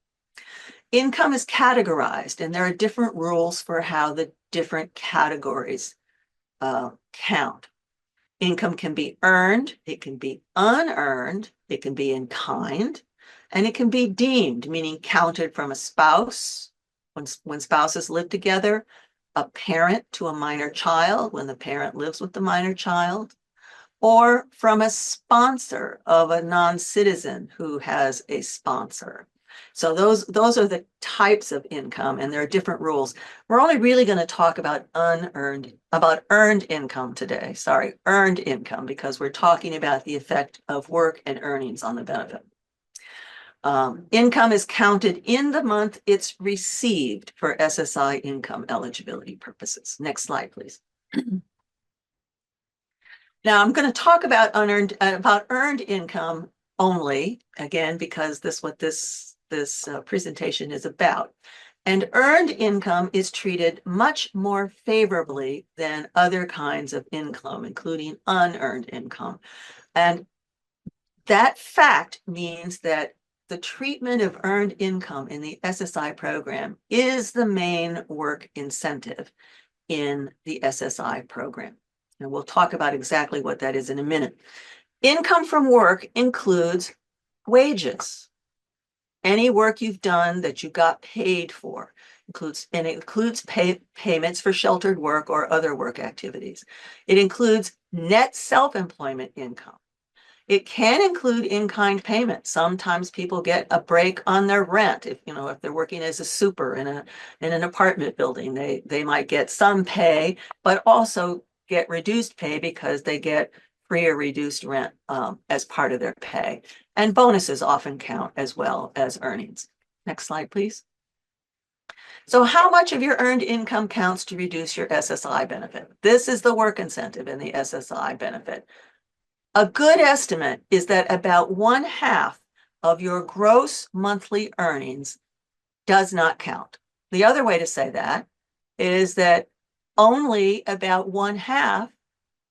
Income is categorized, and there are different rules for how the different categories count. Income can be earned, it can be unearned, it can be in kind, and it can be deemed, meaning counted from a spouse, when spouses live together, a parent to a minor child, when the parent lives with the minor child, or from a sponsor of a non-citizen who has a sponsor. So those are the types of income, and there are different rules. We're only really going to talk about earned income today. Sorry, earned income, because we're talking about the effect of work and earnings on the benefit. Income is counted in the month it's received for SSI income eligibility purposes. Next slide, please. Now I'm going to talk about earned income only, again, because this what this presentation is about. And earned income is treated much more favorably than other kinds of income, including unearned income. And that fact means that the treatment of earned income in the SSI program is the main work incentive in the SSI program. And we'll talk about exactly what that is in a minute. Income from work includes wages. Any work you've done that you got paid for includes payments for sheltered work or other work activities. It includes net self-employment income. It can include in-kind payments. Sometimes people get a break on their rent. If they're working as a super in an apartment building, they might get some pay, but also get reduced pay because they get free or reduced rent as part of their pay. And bonuses often count as well as earnings. Next slide, please. So how much of your earned income counts to reduce your SSI benefit? This is the work incentive in the SSI benefit. A good estimate is that about 1/2 of your gross monthly earnings does not count. The other way to say that is that only about 1/2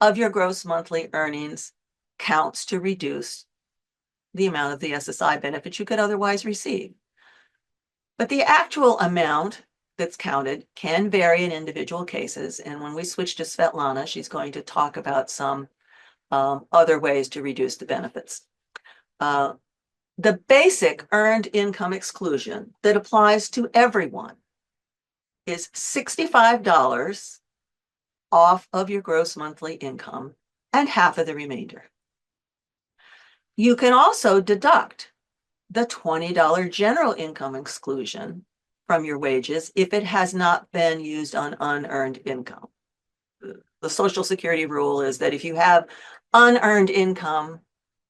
of your gross monthly earnings counts to reduce the amount of the SSI benefit you could otherwise receive. But the actual amount that's counted can vary in individual cases. And when we switch to Svetlana, she's going to talk about some other ways to reduce the benefits. The basic earned income exclusion that applies to everyone is $65 off of your gross monthly income and half of the remainder. You can also deduct the $20 general income exclusion from your wages if it has not been used on unearned income. The Social Security rule is that if you have unearned income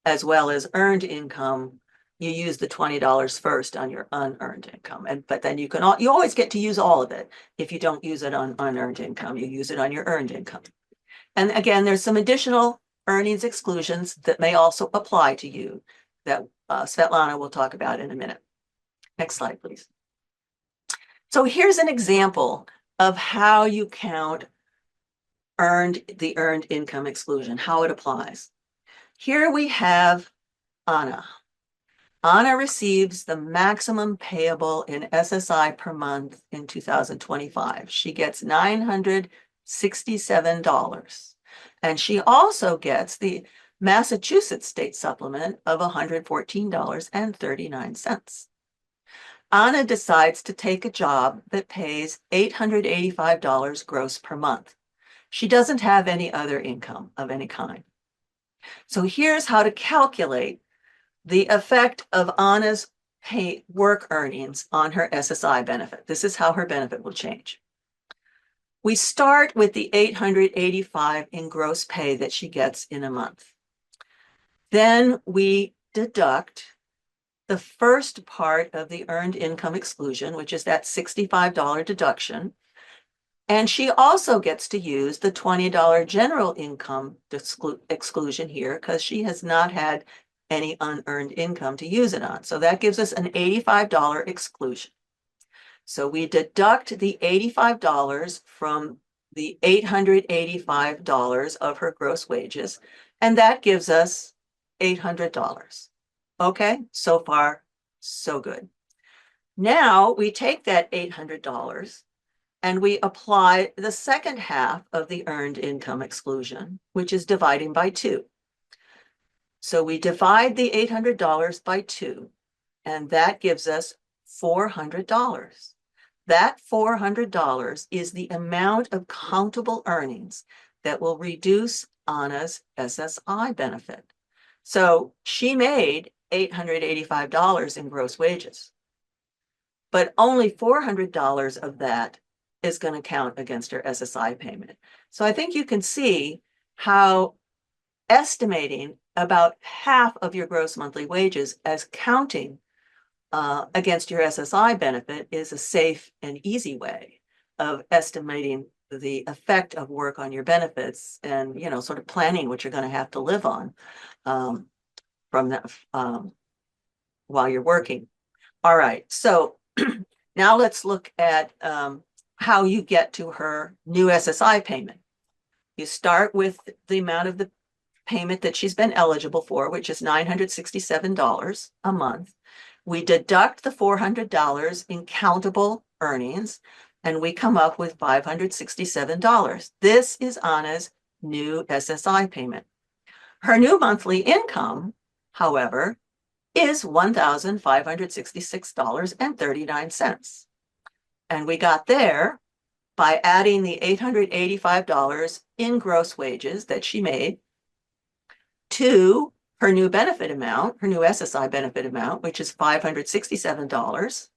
as well as earned income, you use the $20 first on your unearned income. But then you always get to use all of it. If you don't use it on unearned income, you use it on your earned income. And again, there's some additional earnings exclusions that may also apply to you that Svetlana will talk about in a minute. Next slide, please. So here's an example of how you count the earned income exclusion, how it applies. Here we have Anna. Anna receives the maximum payable in SSI per month in 2025. She gets $967. And she also gets the Massachusetts state supplement of $114.39. Anna decides to take a job that pays $885 gross per month. She doesn't have any other income of any kind. So here's how to calculate the effect of Anna's work earnings on her SSI benefit. This is how her benefit will change. We start with the $885 in gross pay that she gets in a month. Then we deduct the first part of the earned income exclusion, which is that $65 deduction. And she also gets to use the $20 general income exclusion here because she has not had any unearned income to use it on. So that gives us an $85 exclusion. So we deduct the $85 from the $885 of her gross wages, and that gives us $800. Okay, so far, so good. Now we take that $800 and we apply the second half of the earned income exclusion, which is dividing by 2. So we divide the $800 by 2, and that gives us $400. That $400 is the amount of countable earnings that will reduce Anna's SSI benefit. So she made $885 in gross wages, but only $400 of that is going to count against her SSI payment. So I think you can see how estimating about half of your gross monthly wages as counting against your SSI benefit is a safe and easy way of estimating the effect of work on your benefits and, sort of planning what you're going to have to live on from that while you're working. All right, so now let's look at how you get to her new SSI payment. You start with the amount of the payment that she's been eligible for, which is $967 a month. We deduct the $400 in countable earnings, and we come up with $567. This is Anna's new SSI payment. Her new monthly income, however, is $1,566.39. And we got there by adding the $885 in gross wages that she made to her new benefit amount, her new SSI benefit amount, which is $567,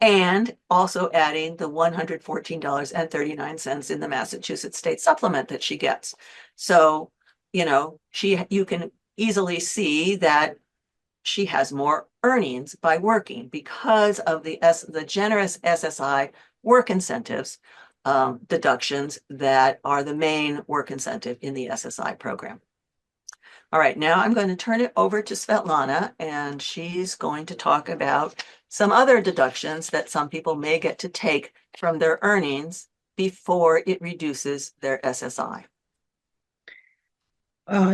and also adding the $114.39 in the Massachusetts State Supplement that she gets. So, you can easily see that she has more earnings by working because of the generous SSI work incentives deductions that are the main work incentive in the SSI program. All right, now I'm going to turn it over to Svetlana, and she's going to talk about some other deductions that some people may get to take from their earnings before it reduces their SSI.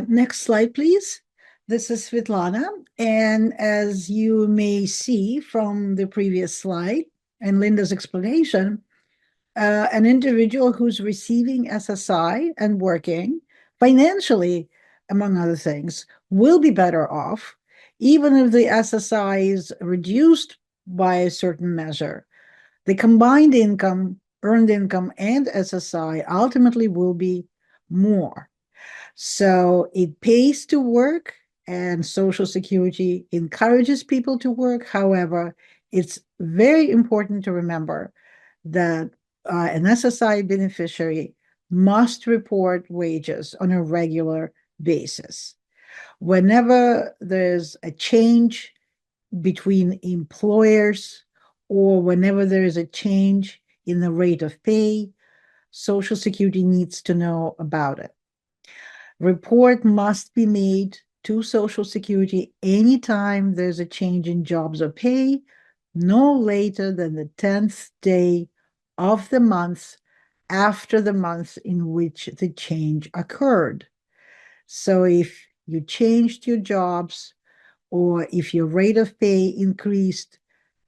Next slide, please. This is Svetlana, and as you may see from the previous slide and Linda's explanation, an individual who's receiving SSI and working financially, among other things, will be better off, even if the SSI is reduced by a certain measure. The combined income, earned income, and SSI ultimately will be more. So it pays to work, and Social Security encourages people to work. However, it's very important to remember that an SSI beneficiary must report wages on a regular basis. Whenever there's a change between employers or whenever there is a change in the rate of pay, Social Security needs to know about it. Report must be made to Social Security anytime there's a change in jobs or pay, no later than the 10th day of the month after the month in which the change occurred. So if you changed your jobs or if your rate of pay increased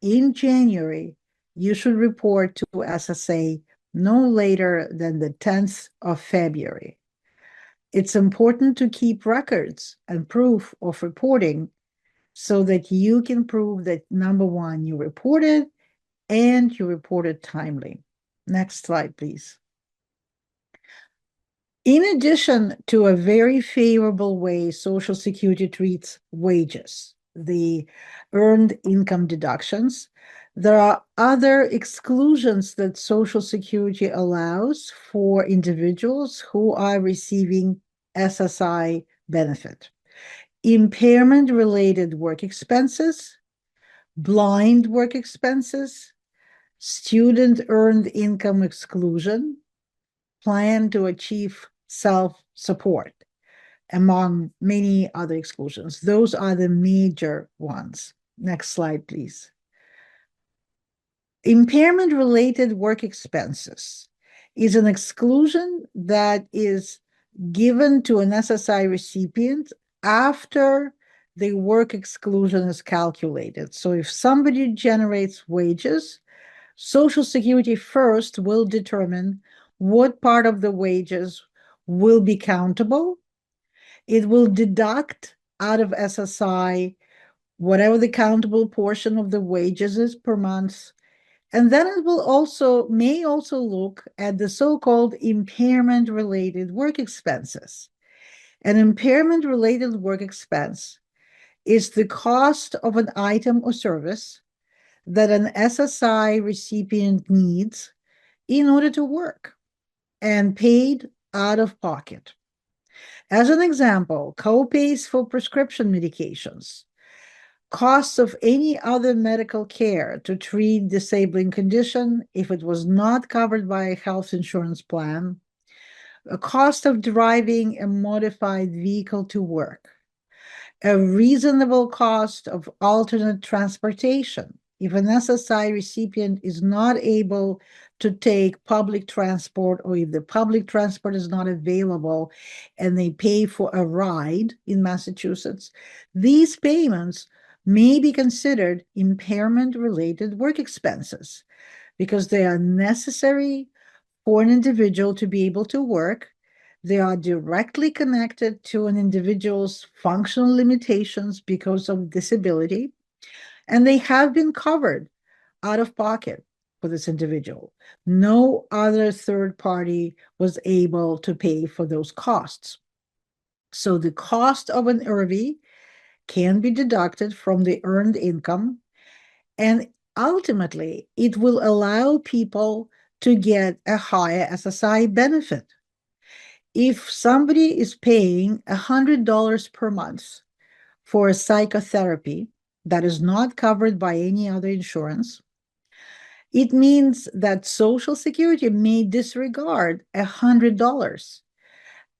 in January, you should report to SSA no later than the 10th of February. It's important to keep records and proof of reporting so that you can prove that, number one, you reported and you reported timely. Next slide, please. In addition to a very favorable way Social Security treats wages, the earned income deductions, there are other exclusions that Social Security allows for individuals who are receiving SSI benefit. Impairment-related work expenses, blind work expenses, student earned income exclusion, plan to achieve self-support, among many other exclusions. Those are the major ones. Next slide, please. Impairment-related work expenses is an exclusion that is given to an SSI recipient after the work exclusion is calculated. So if somebody generates wages, Social Security first will determine what part of the wages will be countable. It will deduct out of SSI whatever the countable portion of the wages is per month. And then it may also look at the so-called impairment related work expenses. An impairment related work expense is the cost of an item or service that an SSI recipient needs in order to work and paid out of pocket. As an example, co-pays for prescription medications, costs of any other medical care to treat disabling condition if it was not covered by a health insurance plan, a cost of driving a modified vehicle to work, a reasonable cost of alternate transportation. If an SSI recipient is not able to take public transport, or if the public transport is not available and they pay for a ride in Massachusetts, these payments may be considered impairment-related work expenses because they are necessary for an individual to be able to work. They are directly connected to an individual's functional limitations because of disability, and they have been covered out of pocket for this individual. No other third party was able to pay for those costs. So the cost of an IRV can be deducted from the earned income, and ultimately it will allow people to get a higher SSI benefit. If somebody is paying $100 per month for a psychotherapy that is not covered by any other insurance, it means that Social Security may disregard $100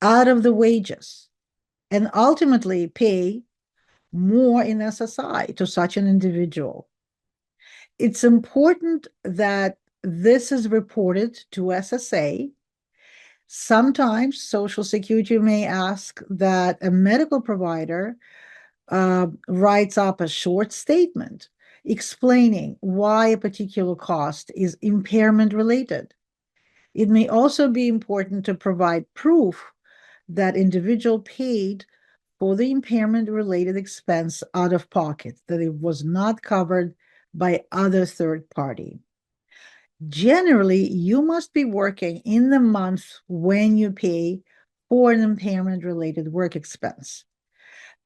out of the wages and ultimately pay more in SSI to such an individual. It's important that this is reported to SSA. Sometimes Social Security may ask that a medical provider writes up a short statement explaining why a particular cost is impairment related. It may also be important to provide proof that individual paid for the impairment related expense out of pocket, that it was not covered by other third party. Generally, you must be working in the month when you pay for an impairment related work expense.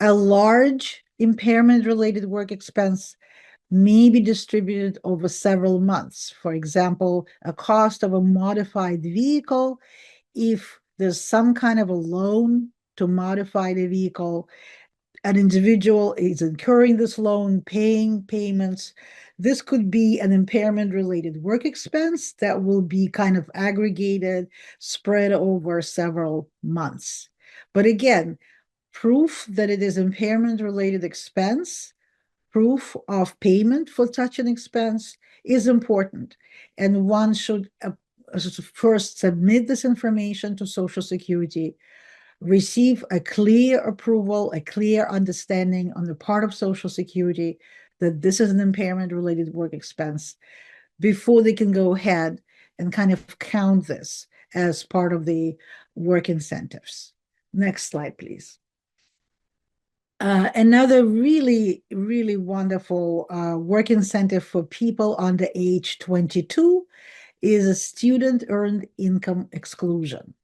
A large impairment related work expense may be distributed over several months. For example, a cost of a modified vehicle, if there's some kind of a loan to modify the vehicle, an individual is incurring this loan, paying payments. This could be an impairment related work expense that will be kind of aggregated, spread over several months. But again, proof that it is impairment related expense, proof of payment for such an expense is important. And one should first submit this information to Social Security, receive a clear approval, a clear understanding on the part of Social Security that this is an impairment related work expense before they can go ahead and kind of count this as part of the work incentives. Next slide, please. Another really, really wonderful work incentive for people under age 22 is a student earned income exclusion.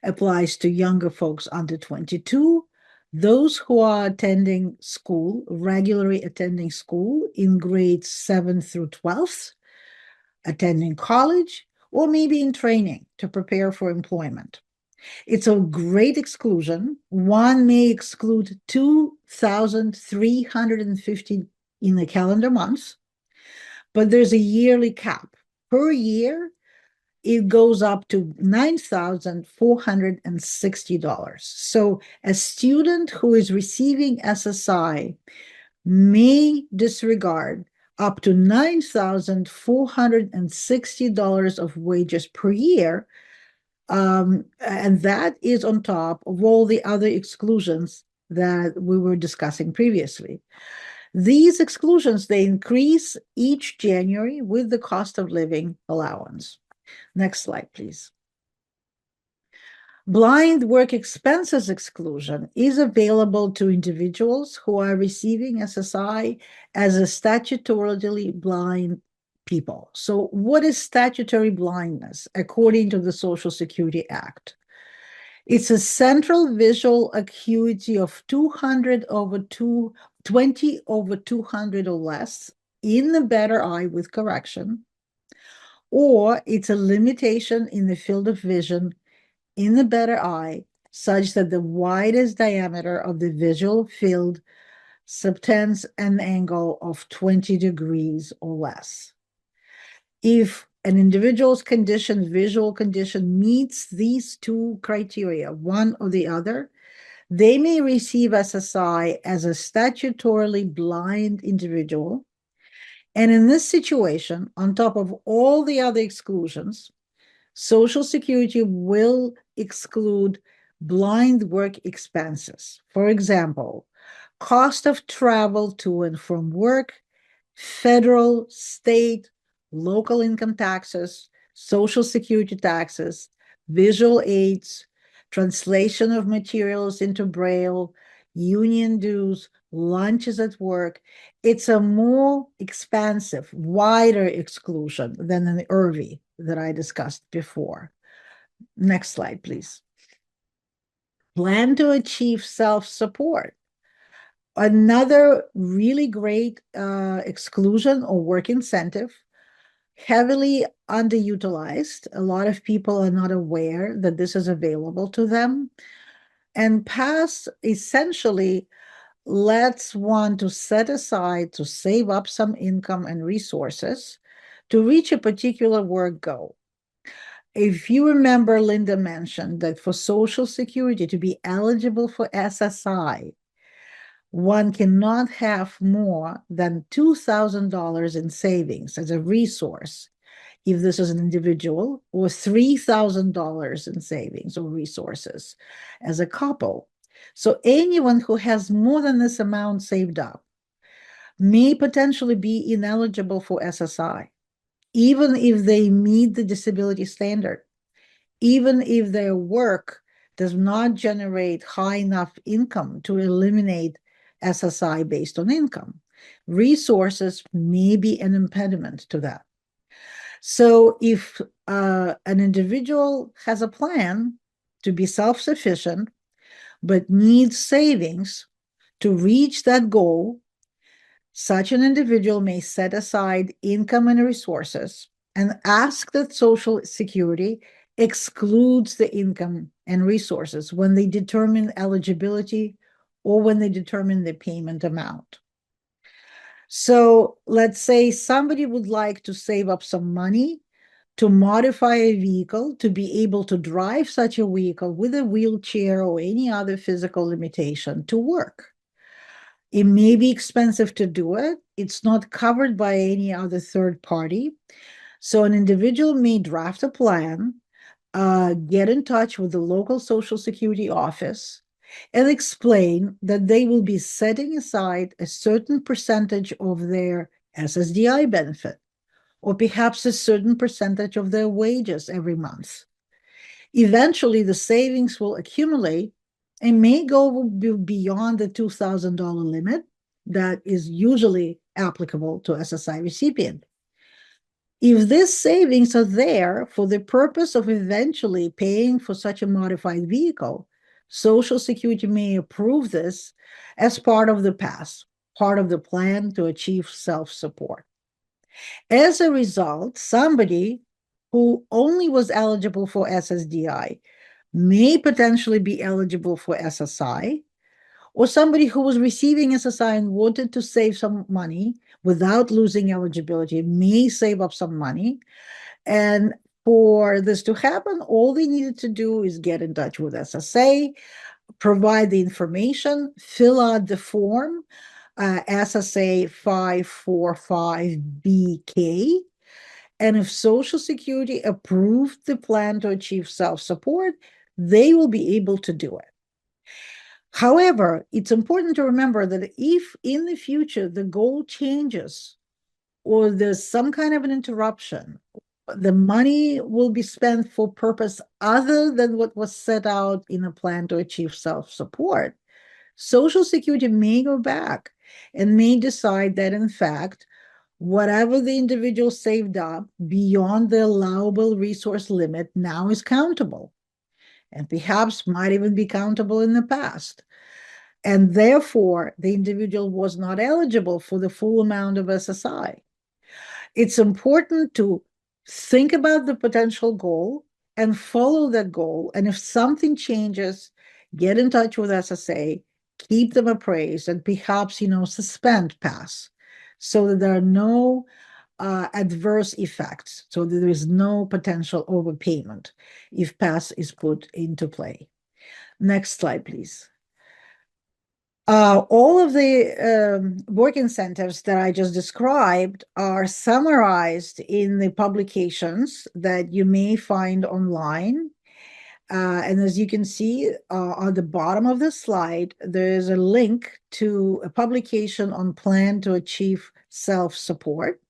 Applies to younger folks under 22, those who are attending school, regularly attending school in grades 7 through 12th, attending college, or maybe in training to prepare for employment. It's a great exclusion. One may exclude 2,350 in a calendar month, but there's a yearly cap. Per year, it goes up to $9,460. So a student who is receiving SSI may disregard up to $9,460 of wages per year. And that is on top of all the other exclusions that we were discussing previously. These exclusions, they increase each January with the cost of living allowance. Next slide, please. Blind work expenses exclusion is available to individuals who are receiving SSI as a statutorily blind people. So what is statutory blindness according to the Social Security Act? It's a central visual acuity of 20 over 200 or less in the better eye with correction, or it's a limitation in the field of vision in the better eye such that the widest diameter of the visual field subtends an angle of 20 degrees or less. If an individual's visual condition meets these two criteria, one or the other, they may receive SSI as a statutorily blind individual. And in this situation, on top of all the other exclusions, Social Security will exclude blind work expenses. For example, cost of travel to and from work, federal, state, local income taxes, Social Security taxes, visual aids, translation of materials into Braille, union dues, lunches at work. It's a more expansive, wider exclusion than an IRVI that I discussed before. Next slide, please. Plan to achieve self-support. Another really great exclusion or work incentive, heavily underutilized. A lot of people are not aware that this is available to them. And PASS essentially lets one to set aside to save up some income and resources to reach a particular work goal. If you remember, Linda mentioned that for Social Security to be eligible for SSI, one cannot have more than $2,000 in savings as a resource if this is an individual, or $3,000 in savings or resources as a couple. So anyone who has more than this amount saved up may potentially be ineligible for SSI, even if they meet the disability standard, even if their work does not generate high enough income to eliminate SSI based on income. Resources may be an impediment to that. So if an individual has a plan to be self-sufficient, but needs savings to reach that goal, such an individual may set aside income and resources and ask that Social Security excludes the income and resources when they determine eligibility or when they determine the payment amount. So let's say somebody would like to save up some money to modify a vehicle to be able to drive such a vehicle with a wheelchair or any other physical limitation to work. It may be expensive to do it. It's not covered by any other third party. So an individual may draft a plan, get in touch with the local Social Security office, and explain that they will be setting aside a certain percentage of their SSDI benefit, or perhaps a certain percentage of their wages every month. Eventually, the savings will accumulate and may go beyond the $2,000 limit that is usually applicable to SSI recipient. If these savings are there for the purpose of eventually paying for such a modified vehicle, Social Security may approve this as part of the PASS, part of the plan to achieve self-support. As a result, somebody who only was eligible for SSDI may potentially be eligible for SSI, or somebody who was receiving SSI and wanted to save some money without losing eligibility may save up some money. And for this to happen, all they needed to do is get in touch with SSA, provide the information, fill out the form, SSA 545BK. And if Social Security approved the plan to achieve self-support, they will be able to do it. However, it's important to remember that if in the future the goal changes or there's some kind of an interruption, the money will be spent for purpose other than what was set out in a plan to achieve self-support. Social Security may go back and may decide that, in fact, whatever the individual saved up beyond the allowable resource limit now is countable, and perhaps might even be countable in the past. And therefore, the individual was not eligible for the full amount of SSI. It's important to think about the potential goal and follow that goal. And if something changes, get in touch with SSA, keep them appraised, and perhaps, suspend PASS so that there are no adverse effects, so that there is no potential overpayment if PASS is put into play. Next slide, please. All of the work incentives that I just described are summarized in the publications that you may find online. And as you can see on the bottom of the slide, there is a link to a publication on plan to achieve self-support.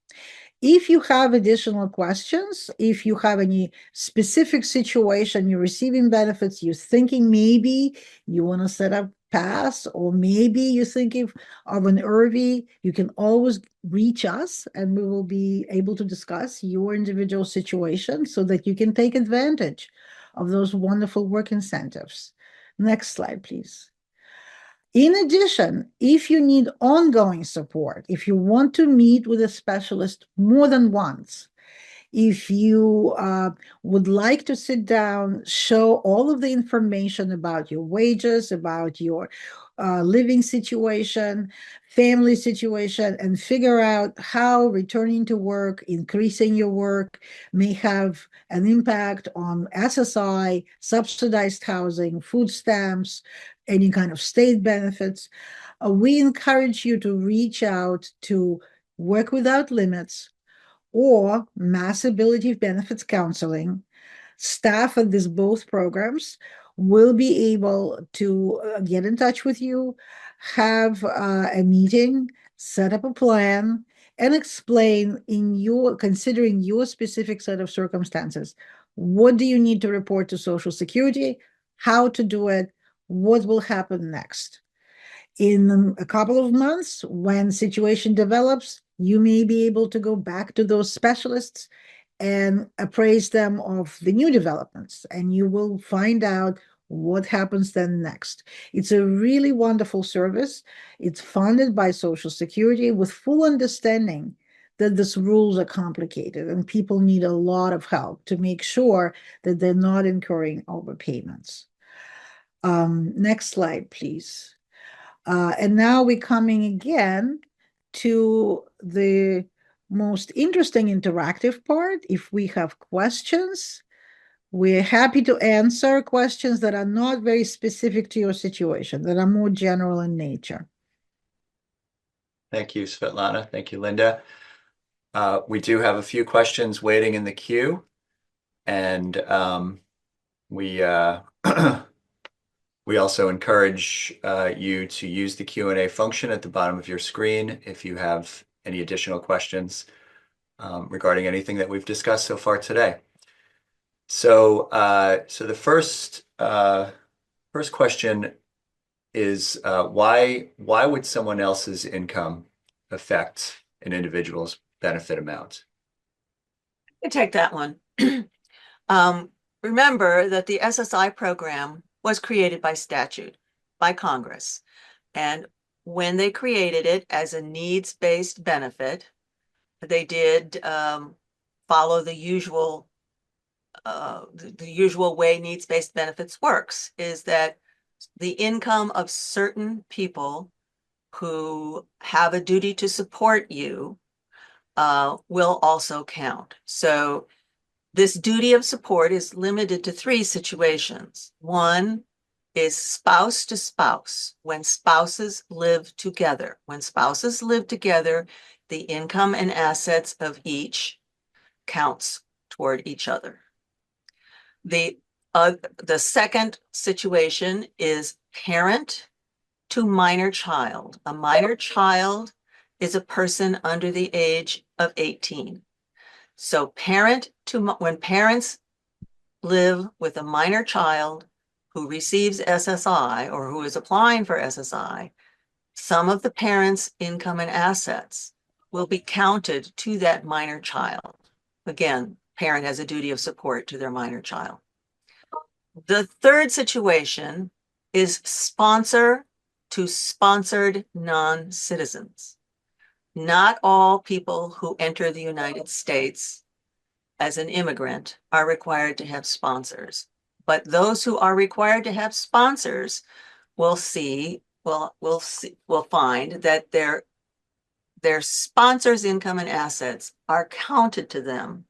If you have additional questions, if you have any specific situation, you're receiving benefits, you're thinking maybe you want to set up PASS, or maybe you're thinking of an IRVI, you can always reach us and we will be able to discuss your individual situation so that you can take advantage of those wonderful work incentives. Next slide, please. In addition, if you need ongoing support, if you want to meet with a specialist more than once, if you would like to sit down, show all of the information about your wages, about your living situation, family situation, and figure out how returning to work, increasing your work may have an impact on SSI, subsidized housing, food stamps, any kind of state benefits, we encourage you to reach out to Work Without Limits or Mass Ability Benefits Counseling. Staff at these both programs will be able to get in touch with you, have a meeting, set up a plan, and explain considering your specific set of circumstances, what do you need to report to Social Security, how to do it, what will happen next. In a couple of months, when situation develops, you may be able to go back to those specialists and appraise them of the new developments, and you will find out what happens then next. It's a really wonderful service. It's funded by Social Security with full understanding that these rules are complicated and people need a lot of help to make sure that they're not incurring overpayments. Next slide, please. And now we're coming again to the most interesting interactive part. If we have questions, we're happy to answer questions that are not very specific to your situation, that are more general in nature. Thank you, Svetlana. Thank you, Linda. We do have a few questions waiting in the queue, and we we also encourage you to use the Q&A function at the bottom of your screen if you have any additional questions regarding anything that we've discussed so far today. So, the first question is why would someone else's income affect an individual's benefit amount? I take that one. Remember that the SSI program was created by statute, by Congress. And when they created it as a needs-based benefit, they did follow the usual way needs-based benefits works, is that the income of certain people who have a duty to support you will also count. So this duty of support is limited to 3 situations. One is spouse to spouse, when spouses live together. When spouses live together, the income and assets of each counts toward each other. The second situation is parent to minor child. A minor child is a person under the age of 18. So when parents live with a minor child who receives SSI or who is applying for SSI, some of the parent's income and assets will be counted to that minor child. Again, parent has a duty of support to their minor child. The third situation is sponsor to sponsored non-citizens. Not all people who enter the United States as an immigrant are required to have sponsors, but those who are required to have sponsors will find that their sponsors' income and assets are counted to them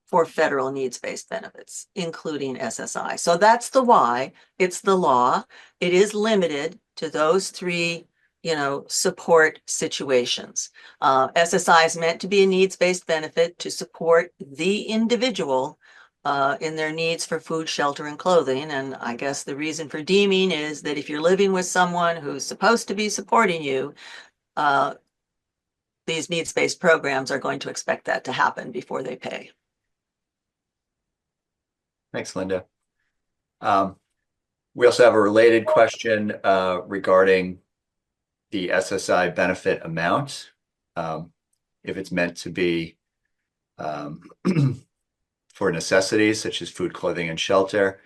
for federal needs-based benefits, including SSI. So that's the why. It's the law. It is limited to those three, support situations. SSI is meant to be a needs-based benefit to support the individual in their needs for food, shelter, and clothing. And I guess the reason for deeming is that if you're living with someone who's supposed to be supporting you, these needs-based programs are going to expect that to happen before they pay. Thanks, Linda. We also have a related question regarding the SSI benefit amount. If it's meant to be for necessities such as food, clothing, and shelter,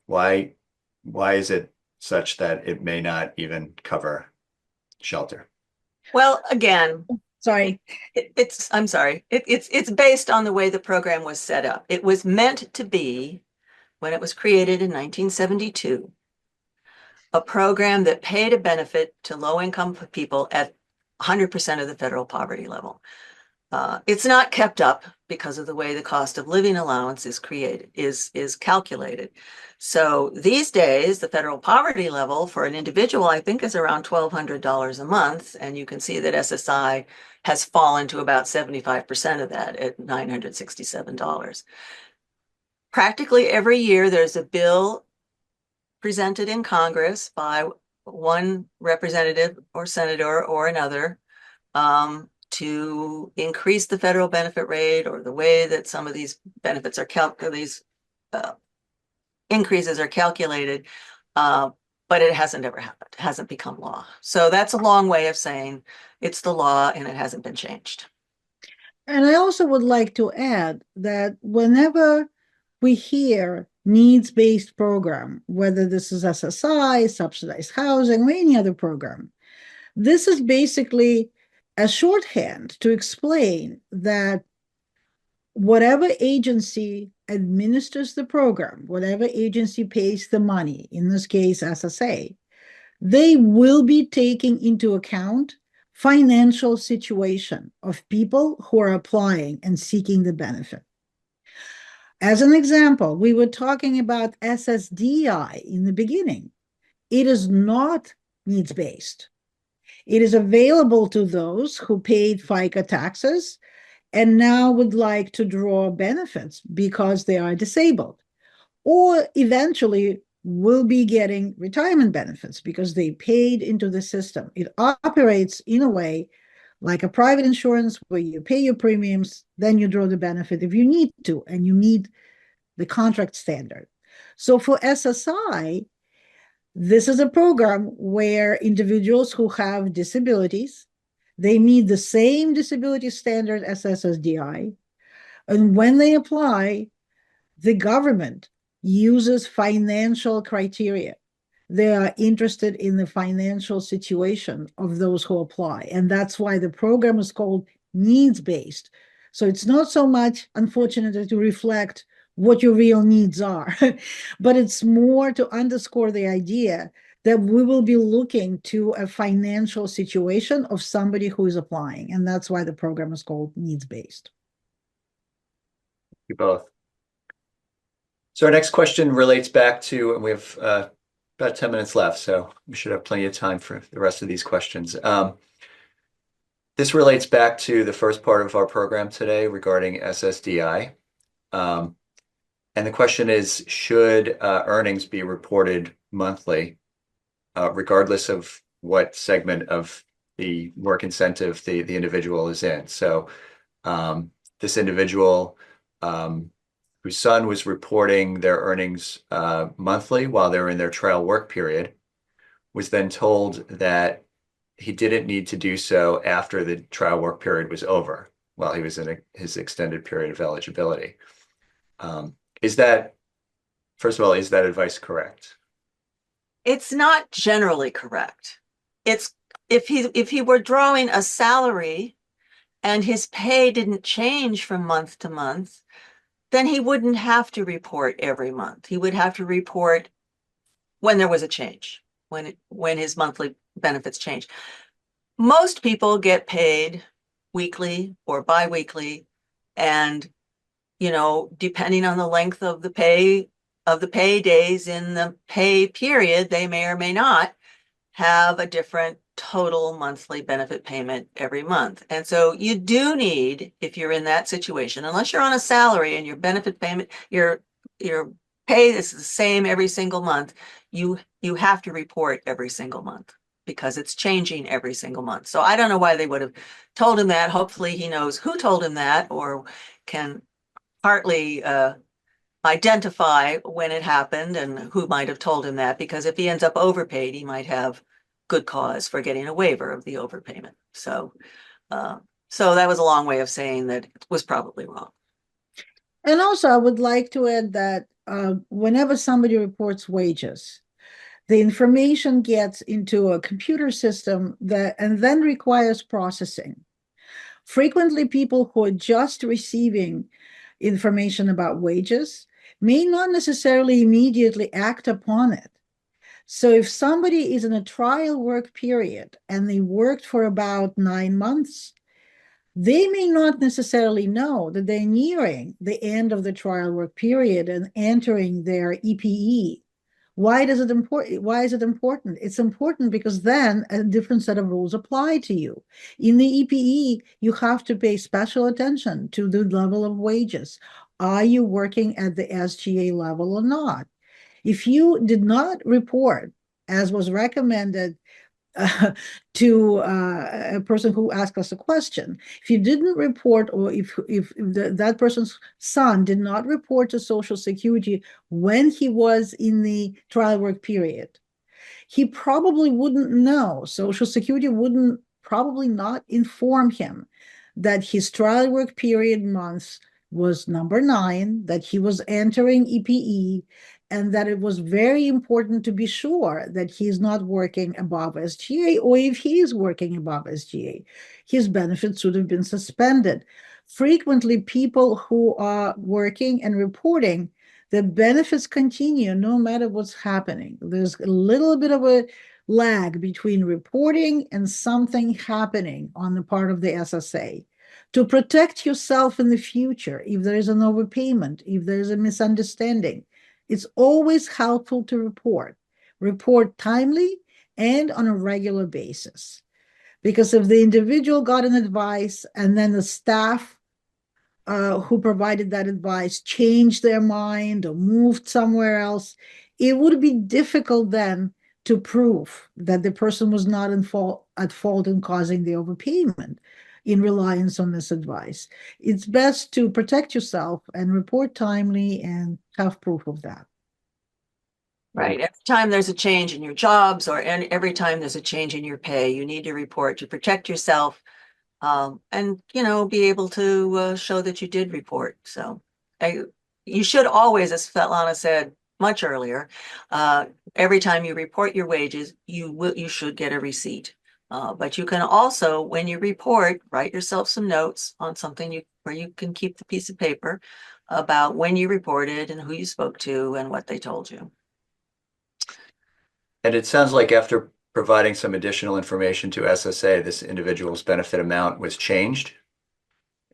why is it such that it may not even cover shelter? Well, again, Sorry. I'm sorry. It's based on the way the program was set up. It was meant to be, when it was created in 1972, a program that paid a benefit to low-income people at 100% of the federal poverty level. It's not kept up because of the way the cost of living allowance is calculated. So these days, the federal poverty level for an individual, I think, is around $1,200 a month. And you can see that SSI has fallen to about 75% of that at $967. Practically every year, there's a bill presented in Congress by one representative or senator or another to increase the federal benefit rate or the way that some of these benefits are increases are calculated, but it hasn't ever happened. It hasn't become law. So that's a long way of saying it's the law and it hasn't been changed. And I also would like to add that whenever we hear needs-based program, whether this is SSI, subsidized housing, or any other program, this is basically a shorthand to explain that whatever agency administers the program, whatever agency pays the money, in this case SSA, they will be taking into account financial situation of people who are applying and seeking the benefit. As an example, we were talking about SSDI in the beginning. It is not needs-based. It is available to those who paid FICA taxes and now would like to draw benefits because they are disabled, or eventually will be getting retirement benefits because they paid into the system. It operates in a way like a private insurance where you pay your premiums, then you draw the benefit if you need to, and you meet the contract standard. So for SSI, this is a program where individuals who have disabilities, they meet the same disability standard as SSDI. And when they apply, the government uses financial criteria. They are interested in the financial situation of those who apply. And that's why the program is called needs-based. So it's not so much, unfortunately, to reflect what your real needs are, but it's more to underscore the idea that we will be looking to a financial situation of somebody who is applying. And that's why the program is called needs-based. You both. So our next question relates back to, and we have about 10 minutes left, so we should have plenty of time for the rest of these questions. This relates back to the first part of our program today regarding SSDI. And the question is, should earnings be reported monthly regardless of what segment of the work incentive the individual is in. So this individual whose son was reporting their earnings monthly while they were in their trial work period was then told that he didn't need to do so after the trial work period was over while he was in his extended period of eligibility. Is that, first of all, is that advice correct? It's not generally correct. It's if he were drawing a salary and his pay didn't change from month to month, then he wouldn't have to report every month. He would have to report when there was a change, when his monthly benefits change. Most people get paid weekly or biweekly, and depending on the length of the pay days in the pay period, they may or may not have a different total monthly benefit payment every month. And so you do need, if you're in that situation, unless you're on a salary and your benefit payment, your pay is the same every single month, you have to report every single month because it's changing every single month. So I don't know why they would have told him that. Hopefully he knows who told him that or can partly identify when it happened and who might have told him that, because if he ends up overpaid, he might have good cause for getting a waiver of the overpayment. So that was a long way of saying that it was probably wrong. And also, I would like to add that whenever somebody reports wages, the information gets into a computer system and then requires processing. Frequently, people who are just receiving information about wages may not necessarily immediately act upon it. So if somebody is in a trial work period and they worked for about 9 months, they may not necessarily know that they're nearing the end of the trial work period and entering their EPE. Why is it important? It's important because then a different set of rules apply to you. In the EPE, you have to pay special attention to the level of wages. Are you working at the SGA level or not? If you did not report, as was recommended to a person who asked us a question, if you didn't report, or if that person's son did not report to Social Security when he was in the trial work period, he probably wouldn't know. Social Security wouldn't probably not inform him that his trial work period months was number 9, that he was entering EPE, and that it was very important to be sure that he's not working above SGA, or if he is working above SGA, his benefits should have been suspended. Frequently, people who are working and reporting, the benefits continue no matter what's happening. There's a little bit of a lag between reporting and something happening on the part of the SSA. To protect yourself in the future, if there is an overpayment, if there is a misunderstanding, it's always helpful to report timely and on a regular basis. Because if the individual got an advice and then the staff who provided that advice changed their mind or moved somewhere else, it would be difficult then to prove that the person was not at fault in causing the overpayment in reliance on this advice. It's best to protect yourself and report timely and have proof of that. Right. Every time there's a change in your jobs or every time there's a change in your pay, you need to report to protect yourself and, be able to show that you did report. So you should always, as Svetlana said much earlier, every time you report your wages, you should get a receipt. But you can also, when you report, write yourself some notes on something where you can keep the piece of paper about when you reported and who you spoke to and what they told you. And it sounds like after providing some additional information to SSA, this individual's benefit amount was changed.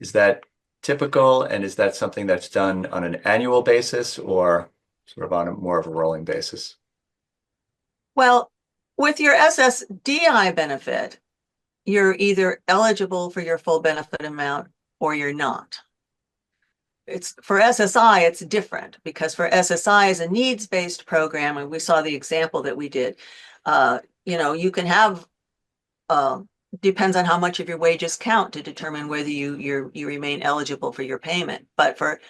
Is that typical, and is that something that's done on an annual basis or sort of on more of a rolling basis? Well, with your SSDI benefit, you're either eligible for your full benefit amount or you're not. For SSI, it's different because for SSI is a needs-based program, and we saw the example that we did. You can have, depends on how much of your wages count to determine whether you remain eligible for your payment. But for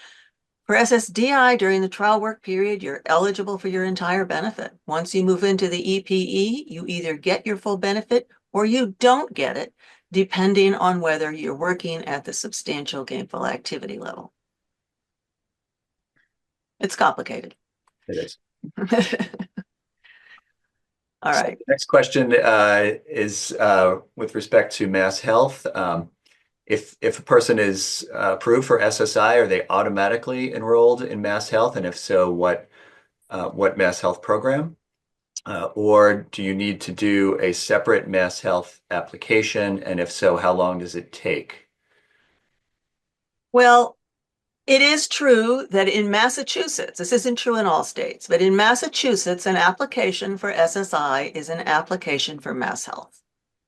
SSDI during the trial work period, you're eligible for your entire benefit. Once you move into the EPE, you either get your full benefit or you don't get it, depending on whether you're working at the substantial gainful activity level. It's complicated. It is. All So right. the next question is with respect to Mass Health. If a person is approved for SSI, are they automatically enrolled in Mass Health? And if so, what Mass Health program? Or do you need to do a separate Mass Health application? And if so, how long does it take? Well, it is true that in Massachusetts, this isn't true in all states, but in Massachusetts, an application for SSI is an application for Mass Health,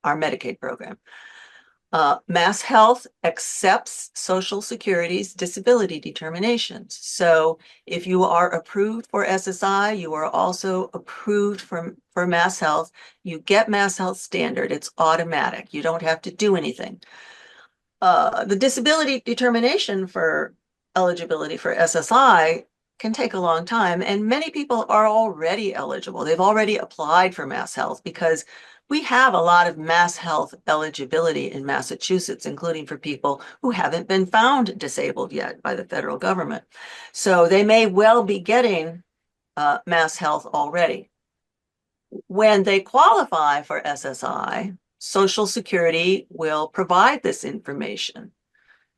our Medicaid program. Mass Health accepts Social Security's disability determinations. So if you are approved for SSI, you are also approved for Mass Health. You get Mass Health standard. It's automatic. You don't have to do anything. The disability determination for eligibility for SSI can take a long time, and many people are already eligible. They've already applied for Mass Health because we have a lot of Mass Health eligibility in Massachusetts, including for people who haven't been found disabled yet by the federal government. So they may well be getting Mass Health already. When they qualify for SSI, Social Security will provide this information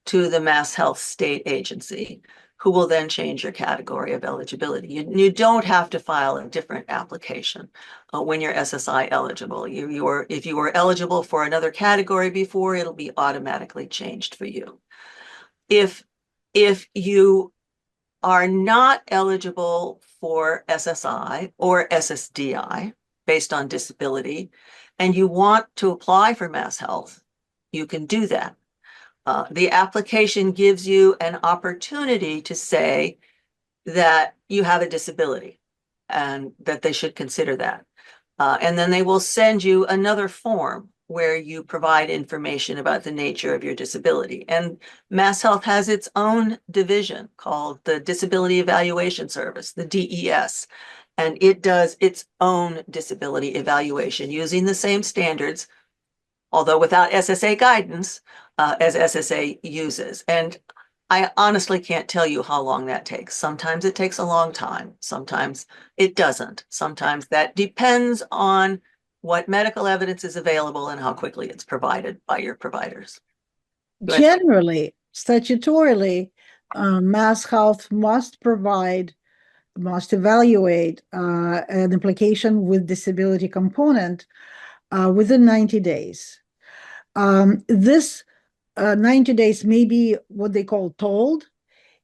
to the Mass Health State Agency, who will then change your category of eligibility. You don't have to file a different application when you're SSI eligible. If you were eligible for another category before, it'll be automatically changed for you. If you are not eligible for SSI or SSDI based on disability, and you want to apply for Mass Health, you can do that. The application gives you an opportunity to say that you have a disability and that they should consider that. And then they will send you another form where you provide information about the nature of your disability. And Mass Health has its own division called the Disability Evaluation Service, the DES. And it does its own disability evaluation using the same standards, although without SSA guidance, as SSA uses. And I honestly can't tell you how long that takes. Sometimes it takes a long time. Sometimes it doesn't. Sometimes that depends on what medical evidence is available and how quickly it's provided by your providers. Generally, statutorily, Mass Health must evaluate an application with disability component within 90 days. This 90 days may be what they call told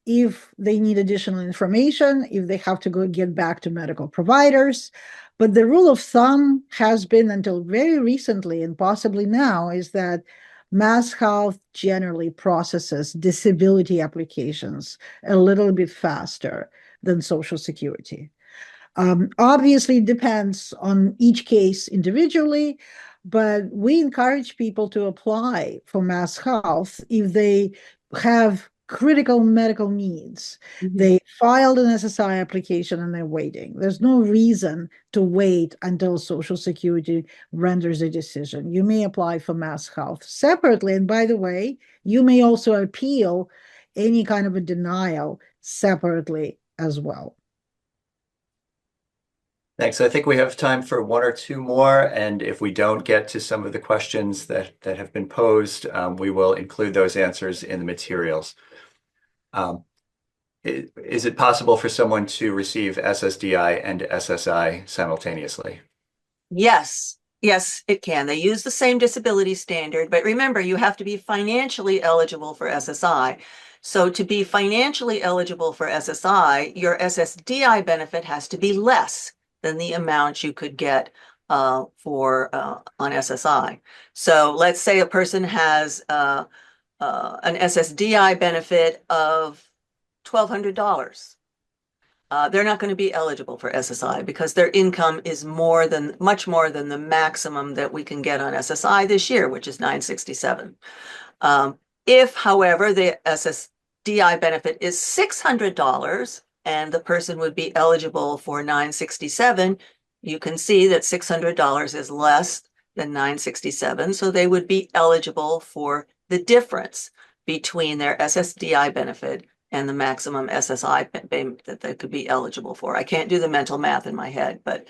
if they need additional information, if they have to go get back to medical providers. But the rule of thumb has been until very recently, and possibly now, is that Mass Health generally processes disability applications a little bit faster than Social Security. Obviously, it depends on each case individually, but we encourage people to apply for Mass Health if they have critical medical needs. They filed an SSI application and they're waiting. There's no reason to wait until Social Security renders a decision. You may apply for Mass Health separately. And by the way, you may also appeal any kind of a denial separately as well. Thanks. I think we have time for one or two more. And if we don't get to some of the questions that have been posed, we will include those answers in the materials. Is it possible for someone to receive SSDI and SSI simultaneously? Yes, yes, it can. They use the same disability standard, but remember, you have to be financially eligible for SSI. So to be financially eligible for SSI, your SSDI benefit has to be less than the amount you could get on SSI. So let's say a person has an SSDI benefit of $1,200. they're not going to be eligible for SSI because their income is much more than the maximum that we can get on SSI this year, which is $967. If, however, the SSDI benefit is $600 and the person would be eligible for $967, you can see that $600 is less than $967, so they would be eligible for the difference between their SSDI benefit and the maximum SSI payment that they could be eligible for. I can't do the mental math in my head, but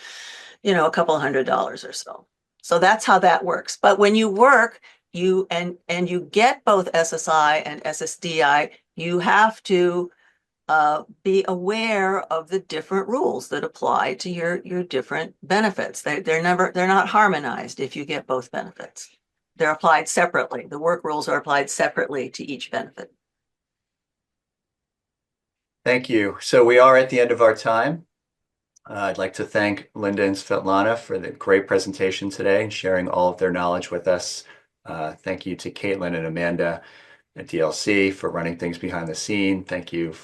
a couple $100 or so. So that's how that works. But when you work, you get both SSI and SSDI, you have to be aware of the different rules that apply to your different benefits. They're not harmonized if you get both benefits. They're applied separately. The work rules are applied separately to each benefit. Thank you. So we are at the end of our time. I'd like to thank Linda and Svetlana for the great presentation today and sharing all of their knowledge with us. Thank you to Caitlin and Amanda at DLC for running things behind the scene. Thank you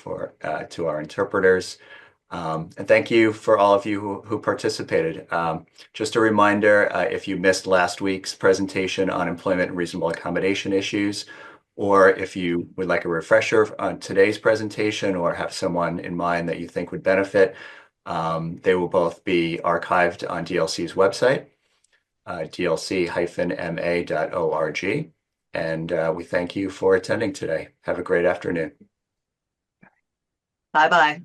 to our interpreters. And thank you for all of you who participated. Just a reminder, if you missed last week's presentation on employment and reasonable accommodation issues, or if you would like a refresher on today's presentation or have someone in mind that you think would benefit, they will both be archived on DLC's website, dlc-ma.org. And we thank you for attending today. Have a great afternoon. Bye-bye.